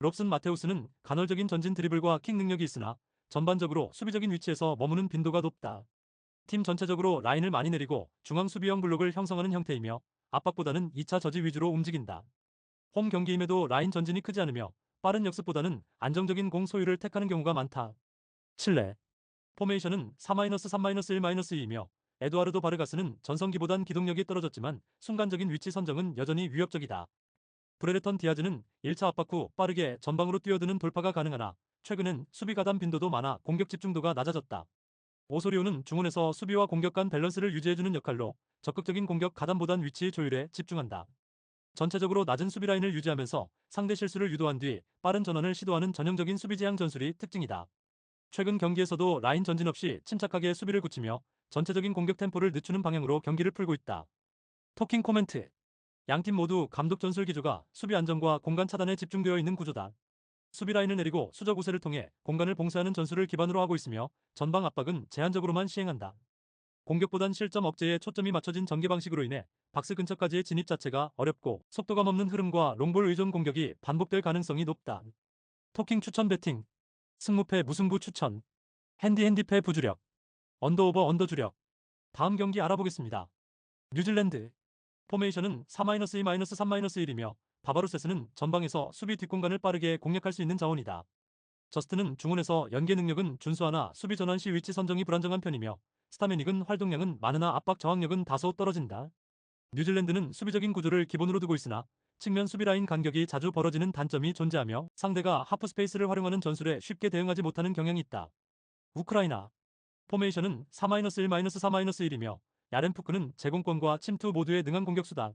롭슨 마테우스는 간헐적인 전진 드리블과 킥 능력이 있으나 전반적으로 수비적인 위치에서 머무는 빈도가 높다. 팀 전체적으로 라인을 많이 내리고 중앙 수비형 블록을 형성하는 형태이며 압박보다는 2차 저지 위주로 움직인다. 홈 경기임에도 라인 전진이 크지 않으며 빠른 역습보다는 안정적인 공 소유를 택하는 경우가 많다. 칠레 포메이션은 4-3-1-2이며 에두아르도 바르가스는 전성기보단 기동력이 떨어졌지만 순간적인 위치 선정은 여전히 위협적이다. 브레레턴 디아즈는 1차 압박 후 빠르게 전방으로 뛰어드는 돌파가 가능하나 최근엔 수비 가담 빈도도 많아 공격 집중도가 낮아졌다. 오소리오는 중원에서 수비와 공격 간 밸런스를 유지해주는 역할로 적극적인 공격 가담보단 위치 조율에 집중한다. 전체적으로 낮은 수비 라인을 유지하면서 상대 실수를 유도한 뒤 빠른 전환을 시도하는 전형적인 수비 지향 전술이 특징이다. 최근 경기에서도 라인 전진 없이 침착하게 수비를 굳히며 전체적인 공격 템포를 늦추는 방향으로 경기를 풀고 있다. 토킹 코멘트. 양팀 모두 감독 전술 기조가 수비 안정과 공간 차단에 집중되어 있는 구조다. 수비 라인을 내리고 수적 우세를 통해 공간을 봉쇄하는 전술을 기반으로 하고 있으며 전방 압박은 제한적으로만 시행한다. 공격보단 실점 억제에 초점이 맞춰진 전개 방식으로 인해 박스 근처까지의 진입 자체가 어렵고 속도감 없는 흐름과 롱볼 의존 공격이 반복될 가능성이 높다. 토킹 추천 배팅. 승무패 무승부 추천. 핸디패 부주력. 언더오버 언더주력. 다음 경기 알아보겠습니다. 뉴질랜드. 포메이션은 4-2-3-1이며 바바로세스는 전방에서 수비 뒷공간을 빠르게 공략할 수 있는 자원이다. 저스트는 중원에서 연계 능력은 준수하나 수비 전환 시 위치 선정이 불안정한 편이며 스타메닉은 활동량은 많으나 압박 저항력은 다소 떨어진다. 뉴질랜드는 수비적인 구조를 기본으로 두고 있으나 측면 수비 라인 간격이 자주 벌어지는 단점이 존재하며 상대가 하프 스페이스를 활용하는 전술에 쉽게 대응하지 못하는 경향이 있다. 우크라이나. 포메이션은 4-1-3-1이며 야렌푸크는 제공권과 침투 모두에 능한 공격수다.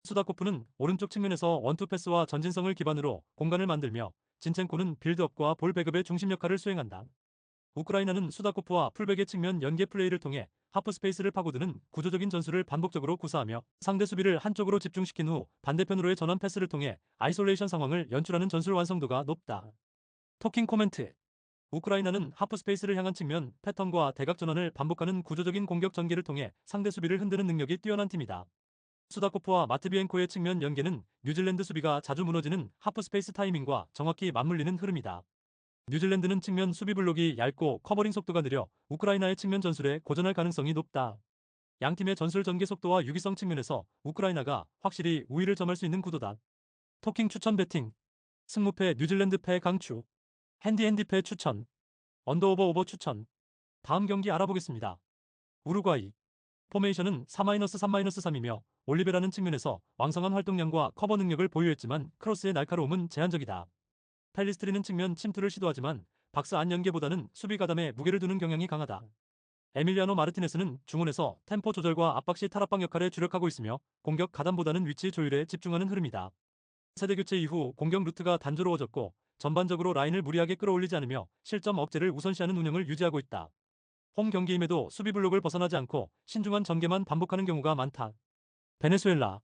수다코프는 오른쪽 측면에서 원투 패스와 전진성을 기반으로 공간을 만들며 진첸코는 빌드업과 볼 배급의 중심 역할을 수행한다. 우크라이나는 수다코프와 풀백의 측면 연계 플레이를 통해 하프 스페이스를 파고드는 구조적인 전술을 반복적으로 구사하며 상대 수비를 한쪽으로 집중시킨 후 반대편으로의 전환 패스를 통해 아이솔레이션 상황을 연출하는 전술 완성도가 높다. 토킹 코멘트. 우크라이나는 하프 스페이스를 향한 측면 패턴과 대각 전환을 반복하는 구조적인 공격 전개를 통해 상대 수비를 흔드는 능력이 뛰어난 팀이다. 수다코프와 마트비엔코의 측면 연계는 뉴질랜드 수비가 자주 무너지는 하프 스페이스 타이밍과 정확히 맞물리는 흐름이다. 뉴질랜드는 측면 수비 블록이 얇고 커버링 속도가 느려 우크라이나의 측면 전술에 고전할 가능성이 높다. 양팀의 전술 전개 속도와 유기성 측면에서 우크라이나가 확실히 우위를 점할 수 있는 구도다. 토킹 추천 배팅. 승무패 뉴질랜드 패 강추. 핸디패 추천. 언더오버 추천. 다음 경기 알아보겠습니다. 우루과이. 포메이션은 4-3-3이며 올리베라는 측면에서 왕성한 활동량과 커버 능력을 보유했지만 크로스의 날카로움은 제한적이다. 펠리스트리는 측면 침투를 시도하지만 박스 안 연계보다는 수비 가담에 무게를 두는 경향이 강하다. 에밀리아노 마르티네스는 중원에서 템포 조절과 압박 시 탈압박 역할에 주력하고 있으며 공격 가담보다는 위치 조율에 집중하는 흐름이다. 세대 교체 이후 공격 루트가 단조로워졌고 전반적으로 라인을 무리하게 끌어올리지 않으며 실점 억제를 우선시하는 운영을 유지하고 있다. 홈 경기임에도 수비 블록을 벗어나지 않고 신중한 전개만 반복하는 경우가 많다. 베네수엘라.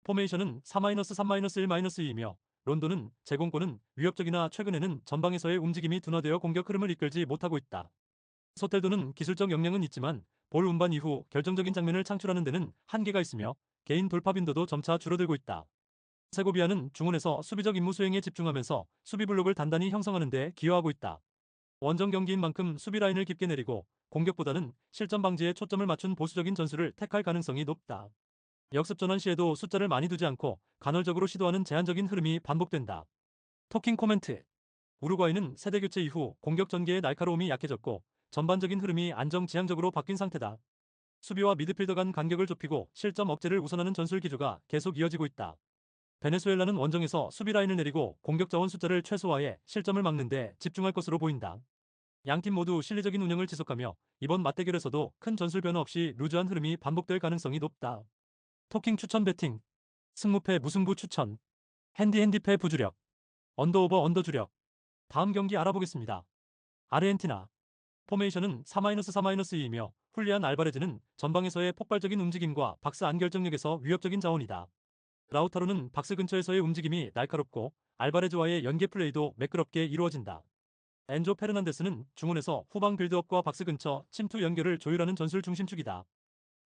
포메이션은 4-3-1-2이며 론도는 제공권은 위협적이나 최근에는 전방에서의 움직임이 둔화되어 공격 흐름을 이끌지 못하고 있다. 소텔도는 기술적 역량은 있지만 볼 운반 이후 결정적인 장면을 창출하는 데는 한계가 있으며 개인 돌파 빈도도 점차 줄어들고 있다. 세고비아는 중원에서 수비적 임무 수행에 집중하면서 수비 블록을 단단히 형성하는 데 기여하고 있다. 원정 경기인 만큼 수비 라인을 깊게 내리고 공격보다는 실점 방지에 초점을 맞춘 보수적인 전술을 택할 가능성이 높다. 역습 전환 시에도 숫자를 많이 두지 않고 간헐적으로 시도하는 제한적인 흐름이 반복된다. 토킹 코멘트. 우루과이는 세대 교체 이후 공격 전개의 날카로움이 약해졌고 전반적인 흐름이 안정지향적으로 바뀐 상태다. 수비와 미드필더 간 간격을 좁히고 실점 억제를 우선하는 전술 기조가 계속 이어지고 있다. 베네수엘라는 원정에서 수비 라인을 내리고 공격 자원 숫자를 최소화해 실점을 막는 데 집중할 것으로 보인다. 양팀 모두 실리적인 운영을 지속하며 이번 맞대결에서도 큰 전술 변화 없이 루즈한 흐름이 반복될 가능성이 높다. 토킹 추천 배팅. 승무패 무승부 추천. 핸디패 부주력. 언더오버 언더주력. 다음 경기 알아보겠습니다. 아르헨티나. 포메이션은 4-3-2이며 훌리안 알바레즈는 전방에서의 폭발적인 움직임과 박스 안 결정력에서 위협적인 자원이다. 라우타로는 박스 근처에서의 움직임이 날카롭고 알바레즈와의 연계 플레이도 매끄럽게 이루어진다. 엔조 페르난데스는 중원에서 후방 빌드업과 박스 근처 침투 연결을 조율하는 전술 중심축이다.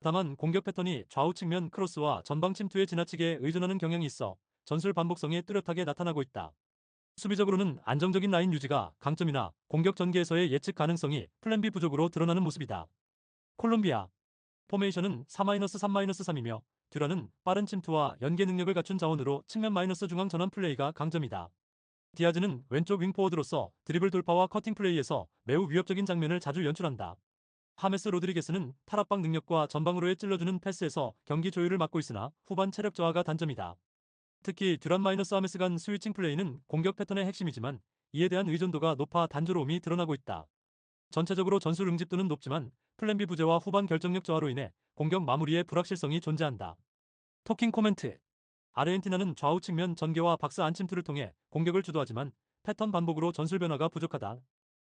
다만 공격 패턴이 좌우 측면 크로스와 전방 침투에 지나치게 의존하는 경향이 있어 전술 반복성에 뚜렷하게 나타나고 있다. 수비적으로는 안정적인 라인 유지가 강점이나 공격 전개에서의 예측 가능성이 플랜 B 부족으로 드러나는 모습이다. 콜롬비아. 포메이션은 4-3-3이며 듀란은 빠른 침투와 연계 능력을 갖춘 자원으로 측면 마이너스 중앙 전환 플레이가 강점이다. 디아즈는 왼쪽 윙포워드로서 드리블 돌파와 커팅 플레이에서 매우 위협적인 장면을 자주 연출한다. 하메스 로드리게스는 탈압박 능력과 전방으로의 찔러주는 패스에서 경기 조율을 맡고 있으나 후반 체력 저하가 단점이다. 특히 듀란 하메스 간 스위칭 플레이는 공격 패턴의 핵심이지만 이에 대한 의존도가 높아 단조로움이 드러나고 있다. 전체적으로 전술 응집도는 높지만 플랜 B 부재와 후반 결정력 저하로 인해 공격 마무리에 불확실성이 존재한다. 토킹 코멘트. 아르헨티나는 좌우 측면 전개와 박스 안침투를 통해 공격을 주도하지만 패턴 반복으로 전술 변화가 부족하다.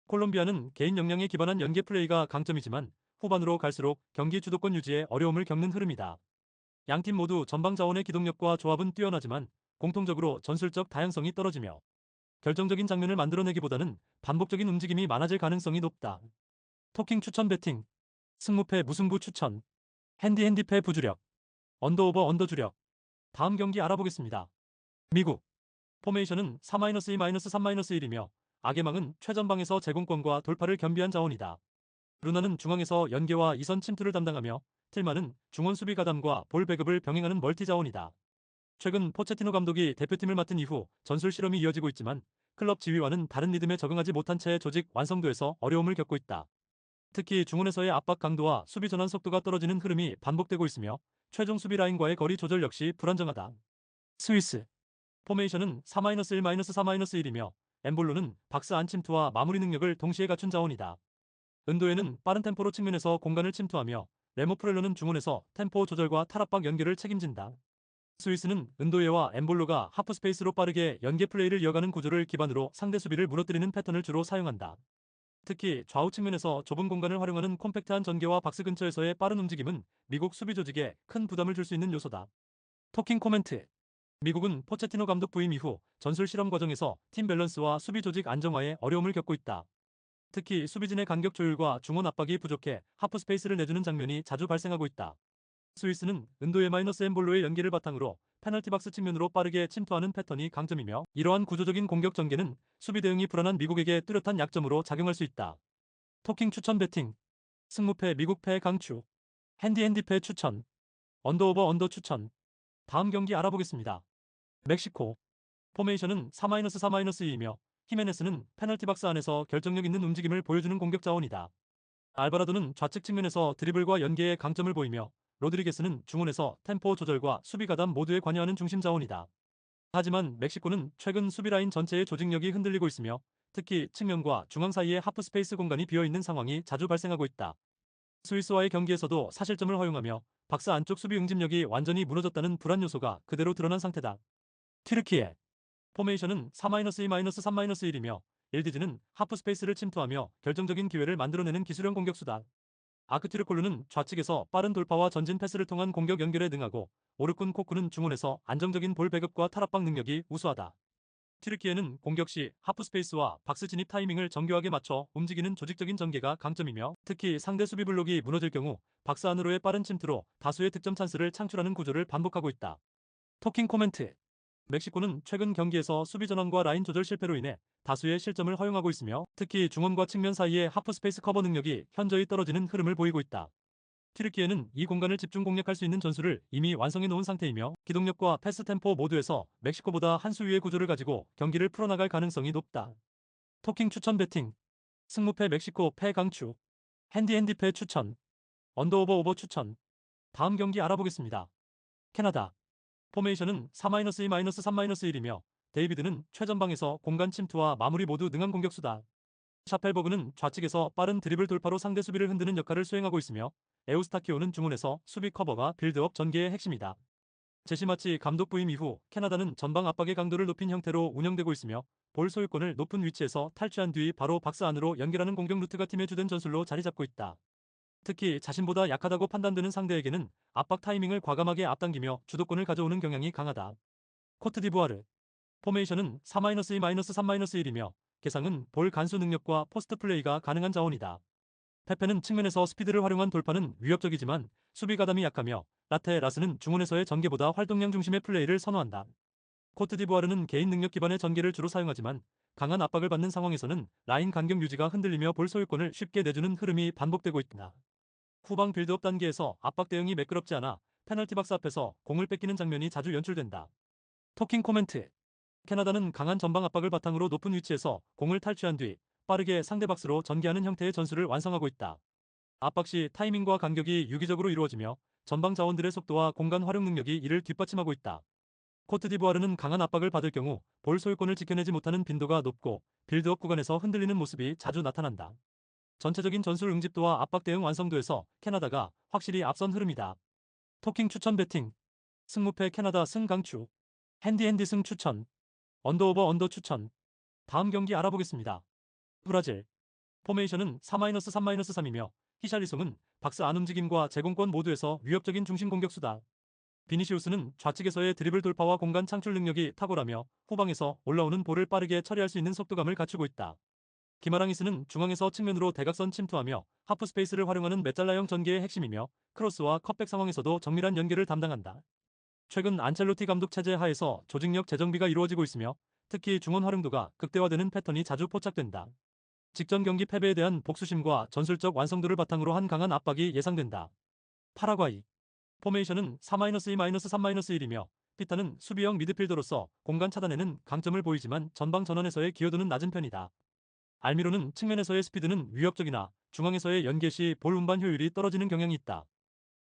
콜롬비아는 개인 역량에 기반한 연계 플레이가 강점이지만 후반으로 갈수록 경기 주도권 유지에 어려움을 겪는 흐름이다. 양팀 모두 전방 자원의 기동력과 조합은 뛰어나지만 공통적으로 전술적 다양성이 떨어지며 결정적인 장면을 만들어내기보다는 반복적인 움직임이 많아질 가능성이 높다. 토킹 추천 배팅, 승무패 무승부 추천, 핸디패 부주력, 언더오버 언더주력. 다음 경기 알아보겠습니다. 미국 포메이션은 4-2-3-1이며 아게망은 최전방에서 제공권과 돌파를 겸비한 자원이다. 루나는 중앙에서 연계와 이선 침투를 담당하며 틸만은 중원 수비 가담과 볼 배급을 병행하는 멀티 자원이다. 최근 포체티노 감독이 대표팀을 맡은 이후 전술 실험이 이어지고 있지만 클럽 지휘와는 다른 리듬에 적응하지 못한 채 조직 완성도에서 어려움을 겪고 있다. 특히 중원에서의 압박 강도와 수비 전환 속도가 떨어지는 흐름이 반복되고 있으며 최종 수비 라인과의 거리 조절 역시 불안정하다. 스위스 포메이션은 4-1-4-1이며 엠볼로는 박스 안 침투와 마무리 능력을 동시에 갖춘 자원이다. 은도에는 빠른 템포로 측면에서 공간을 침투하며 레모프렐로는 중원에서 템포 조절과 탈압박 연결을 책임진다. 스위스는 은도예와 엠볼로가 하프스페이스로 빠르게 연계 플레이를 이어가는 구조를 기반으로 상대 수비를 무너뜨리는 패턴을 주로 사용한다. 특히 좌우 측면에서 좁은 공간을 활용하는 콤팩트한 전개와 박스 근처에서의 빠른 움직임은 미국 수비 조직에 큰 부담을 줄 수 있는 요소다. 토킹 코멘트. 미국은 포체티노 감독 부임 이후 전술 실험 과정에서 팀 밸런스와 수비 조직 안정화에 어려움을 겪고 있다. 특히 수비진의 간격 조율과 중원 압박이 부족해 하프 스페이스를 내주는 장면이 자주 발생하고 있다. 스위스는 은도의 마이너스 엠볼로의 연계를 바탕으로 페널티 박스 측면으로 빠르게 침투하는 패턴이 강점이며 이러한 구조적인 공격 전개는 수비 대응이 불안한 미국에게 뚜렷한 약점으로 작용할 수 있다. 토킹 추천 배팅, 승무패 미국패 강추, 핸디패 추천, 언더오버 언더 추천. 다음 경기 알아보겠습니다. 멕시코 포메이션은 4-4-2이며 히메네스는 페널티 박스 안에서 결정력 있는 움직임을 보여주는 공격 자원이다. 알바라도는 좌측 측면에서 드리블과 연계에 강점을 보이며 로드리게스는 중원에서 템포 조절과 수비 가담 모두에 관여하는 중심 자원이다. 하지만 멕시코는 최근 수비 라인 전체의 조직력이 흔들리고 있으며 특히 측면과 중앙 사이에 하프 스페이스 공간이 비어있는 상황이 자주 발생하고 있다. 스위스와의 경기에서도 사실점을 허용하며 박스 안쪽 수비 응집력이 완전히 무너졌다는 불안 요소가 그대로 드러난 상태다. 튀르키예 포메이션은 4-2-3-1이며 일디즈는 하프 스페이스를 침투하며 결정적인 기회를 만들어내는 기술형 공격수다. 아크티르콜루는 좌측에서 빠른 돌파와 전진 패스를 통한 공격 연결에 능하고 오르쿤 코쿠는 중원에서 안정적인 볼 배급과 탈압박 능력이 우수하다. 튀르키예는 공격 시 하프 스페이스와 박스 진입 타이밍을 정교하게 맞춰 움직이는 조직적인 전개가 강점이며 특히 상대 수비 블록이 무너질 경우 박스 안으로의 빠른 침투로 다수의 득점 찬스를 창출하는 구조를 반복하고 있다. 토킹 코멘트. 멕시코는 최근 경기에서 수비 전환과 라인 조절 실패로 인해 다수의 실점을 허용하고 있으며 특히 중원과 측면 사이의 하프 스페이스 커버 능력이 현저히 떨어지는 흐름을 보이고 있다. 튀르키예는 이 공간을 집중 공략할 수 있는 전술을 이미 완성해 놓은 상태이며 기동력과 패스 템포 모두에서 멕시코보다 한 수 위의 구조를 가지고 경기를 풀어나갈 가능성이 높다. 토킹 추천 배팅, 승무패 멕시코 패 강추, 핸디패 추천, 언더오버 오버 추천. 다음 경기 알아보겠습니다. 캐나다 포메이션은 4-2-3-1이며 데이비드는 최전방에서 공간 침투와 마무리 모두 능한 공격수다. 샤펠버그는 좌측에서 빠른 드리블 돌파로 상대 수비를 흔드는 역할을 수행하고 있으며 에우스타키오는 중원에서 수비 커버가 빌드업 전개의 핵심이다. 제시마치 감독 부임 이후 캐나다는 전방 압박의 강도를 높인 형태로 운영되고 있으며 볼 소유권을 높은 위치에서 탈취한 뒤 바로 박스 안으로 연결하는 공격 루트가 팀의 주된 전술로 자리 잡고 있다. 특히 자신보다 약하다고 판단되는 상대에게는 압박 타이밍을 과감하게 앞당기며 주도권을 가져오는 경향이 강하다. 코트디부아르 포메이션은 4-2-3-1이며 개상은 볼 간수 능력과 포스트 플레이가 가능한 자원이다. 페페는 측면에서 스피드를 활용한 돌파는 위협적이지만 수비 가담이 약하며 라스는 중원에서의 전개보다 활동량 중심의 플레이를 선호한다. 코트디부아르는 개인 능력 기반의 전개를 주로 사용하지만 강한 압박을 받는 상황에서는 라인 간격 유지가 흔들리며 볼 소유권을 쉽게 내주는 흐름이 반복되고 있다. 후방 빌드업 단계에서 압박 대응이 매끄럽지 않아 페널티 박스 앞에서 공을 뺏기는 장면이 자주 연출된다. 토킹 코멘트. 캐나다는 강한 전방 압박을 바탕으로 높은 위치에서 공을 탈취한 뒤 빠르게 상대 박스로 전개하는 형태의 전술을 완성하고 있다. 압박 시 타이밍과 간격이 유기적으로 이루어지며 전방 자원들의 속도와 공간 활용 능력이 이를 뒷받침하고 있다. 코트디부아르는 강한 압박을 받을 경우 볼 소유권을 지켜내지 못하는 빈도가 높고 빌드업 구간에서 흔들리는 모습이 자주 나타난다. 전체적인 전술 응집도와 압박 대응 완성도에서 캐나다가 확실히 앞선 흐름이다. 토킹 추천 배팅, 승무패 캐나다 승 강추, 핸디 승 추천, 언더오버 언더 추천. 다음 경기 알아보겠습니다. 브라질 포메이션은 4-3-3이며 히샬리송은 박스 안 움직임과 제공권 모두에서 위협적인 중심 공격수다. 비니시우스는 좌측에서의 드리블 돌파와 공간 창출 능력이 탁월하며 후방에서 올라오는 볼을 빠르게 처리할 수 있는 속도감을 갖추고 있다. 기마랑이스는 중앙에서 측면으로 대각선 침투하며 하프 스페이스를 활용하는 메잘라형 전개의 핵심이며 크로스와 컵백 상황에서도 정밀한 연계를 담당한다. 최근 안첼로티 감독 체제 하에서 조직력 재정비가 이루어지고 있으며 특히 중원 활용도가 극대화되는 패턴이 자주 포착된다. 직전 경기 패배에 대한 복수심과 전술적 완성도를 바탕으로 한 강한 압박이 예상된다. 파라과이 포메이션은 4-2-3-1이며 피타는 수비형 미드필더로서 공간 차단에는 강점을 보이지만 전방 전환에서의 기여도는 낮은 편이다. 알미로는 측면에서의 스피드는 위협적이나 중앙에서의 연계 시 볼 운반 효율이 떨어지는 경향이 있다.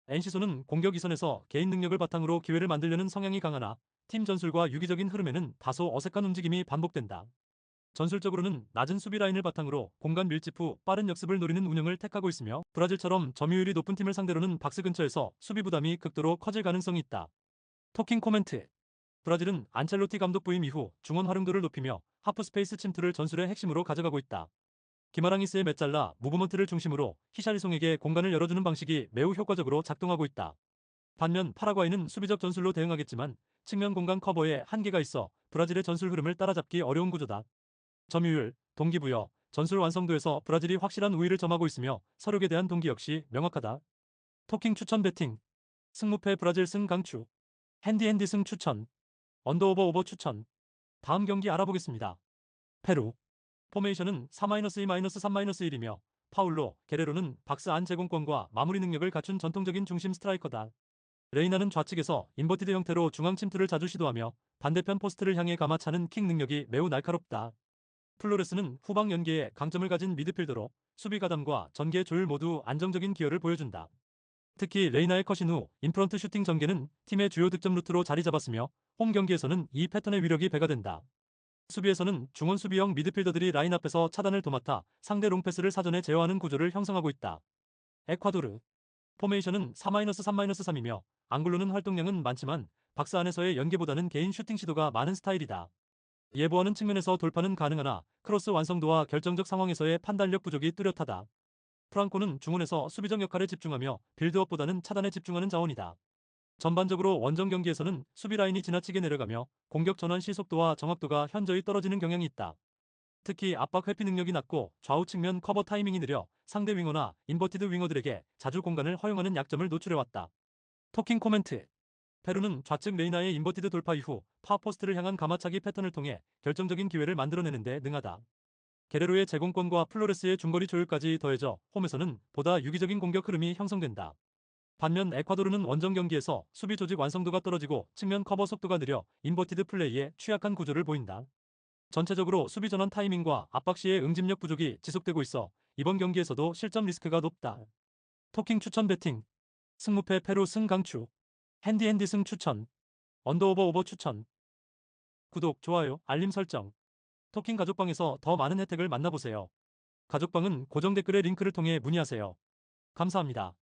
엔시소는 공격 이선에서 개인 능력을 바탕으로 기회를 만들려는 성향이 강하나 팀 전술과 유기적인 흐름에는 다소 어색한 움직임이 반복된다. 전술적으로는 낮은 수비 라인을 바탕으로 공간 밀집 후 빠른 역습을 노리는 운영을 택하고 있으며 브라질처럼 점유율이 높은 팀을 상대로는 박스 근처에서 수비 부담이 극도로 커질 가능성이 있다. 토킹 코멘트. 브라질은 안첼로티 감독 부임 이후 중원 활용도를 높이며 하프 스페이스 침투를 전술의 핵심으로 가져가고 있다. 기마랑이스의 메잘라 무브먼트를 중심으로 히샬리송에게 공간을 열어주는 방식이 매우 효과적으로 작동하고 있다. 반면 파라과이는 수비적 전술로 대응하겠지만 측면 공간 커버에 한계가 있어 브라질의 전술 흐름을 따라잡기 어려운 구조다. 점유율, 동기부여, 전술 완성도에서 브라질이 확실한 우위를 점하고 있으며 서력에 대한 동기 역시 명확하다. 토킹 추천 배팅. 승무패 브라질 승 강추. 핸디 승 추천. 언더오버 추천. 다음 경기 알아보겠습니다. 페루. 포메이션은 4-2-3-1이며 파울로, 게레로는 박스 안 제공권과 마무리 능력을 갖춘 전통적인 중심 스트라이커다. 레이나는 좌측에서 인버티드 형태로 중앙 침투를 자주 시도하며 반대편 포스트를 향해 감아차는 킥 능력이 매우 날카롭다. 플로레스는 후방 연계에 강점을 가진 미드필더로 수비 가담과 전개 조율 모두 안정적인 기여를 보여준다. 특히 레이나의 컷인 후 인프런트 슈팅 전개는 팀의 주요 득점 루트로 자리 잡았으며 홈 경기에서는 이 패턴의 위력이 배가된다. 수비에서는 중원 수비형 미드필더들이 라인 앞에서 차단을 도맡아 상대 롱패스를 사전에 제어하는 구조를 형성하고 있다. 에콰도르. 포메이션은 4-3-3이며 앙글로는 활동량은 많지만 박스 안에서의 연계보다는 개인 슈팅 시도가 많은 스타일이다. 예보하는 측면에서 돌파는 가능하나 크로스 완성도와 결정적 상황에서의 판단력 부족이 뚜렷하다. 프랑코는 중원에서 수비적 역할에 집중하며 빌드업보다는 차단에 집중하는 자원이다. 전반적으로 원정 경기에서는 수비 라인이 지나치게 내려가며 공격 전환 시 속도와 정확도가 현저히 떨어지는 경향이 있다. 특히 압박 회피 능력이 낮고 좌우 측면 커버 타이밍이 느려 상대 윙어나 인버티드 윙어들에게 자주 공간을 허용하는 약점을 노출해왔다. 토킹 코멘트. 페루는 좌측 레이나의 인버티드 돌파 이후 파포스트를 향한 가마차기 패턴을 통해 결정적인 기회를 만들어내는데 능하다. 게레로의 제공권과 플로레스의 중거리 조율까지 더해져 홈에서는 보다 유기적인 공격 흐름이 형성된다. 반면 에콰도르는 원정 경기에서 수비 조직 완성도가 떨어지고 측면 커버 속도가 느려 인버티드 플레이에 취약한 구조를 보인다. 전체적으로 수비 전환 타이밍과 압박 시의 응집력 부족이 지속되고 있어 이번 경기에서도 실점 리스크가 높다. 토킹 추천 배팅. 승무패 페루 승 강추. 핸디 승 추천. 언더오버 추천. 구독, 좋아요, 알림 설정. 토킹 가족방에서 더 많은 혜택을 만나보세요. 가족방은 고정 댓글의 링크를 통해 문의하세요. 감사합니다.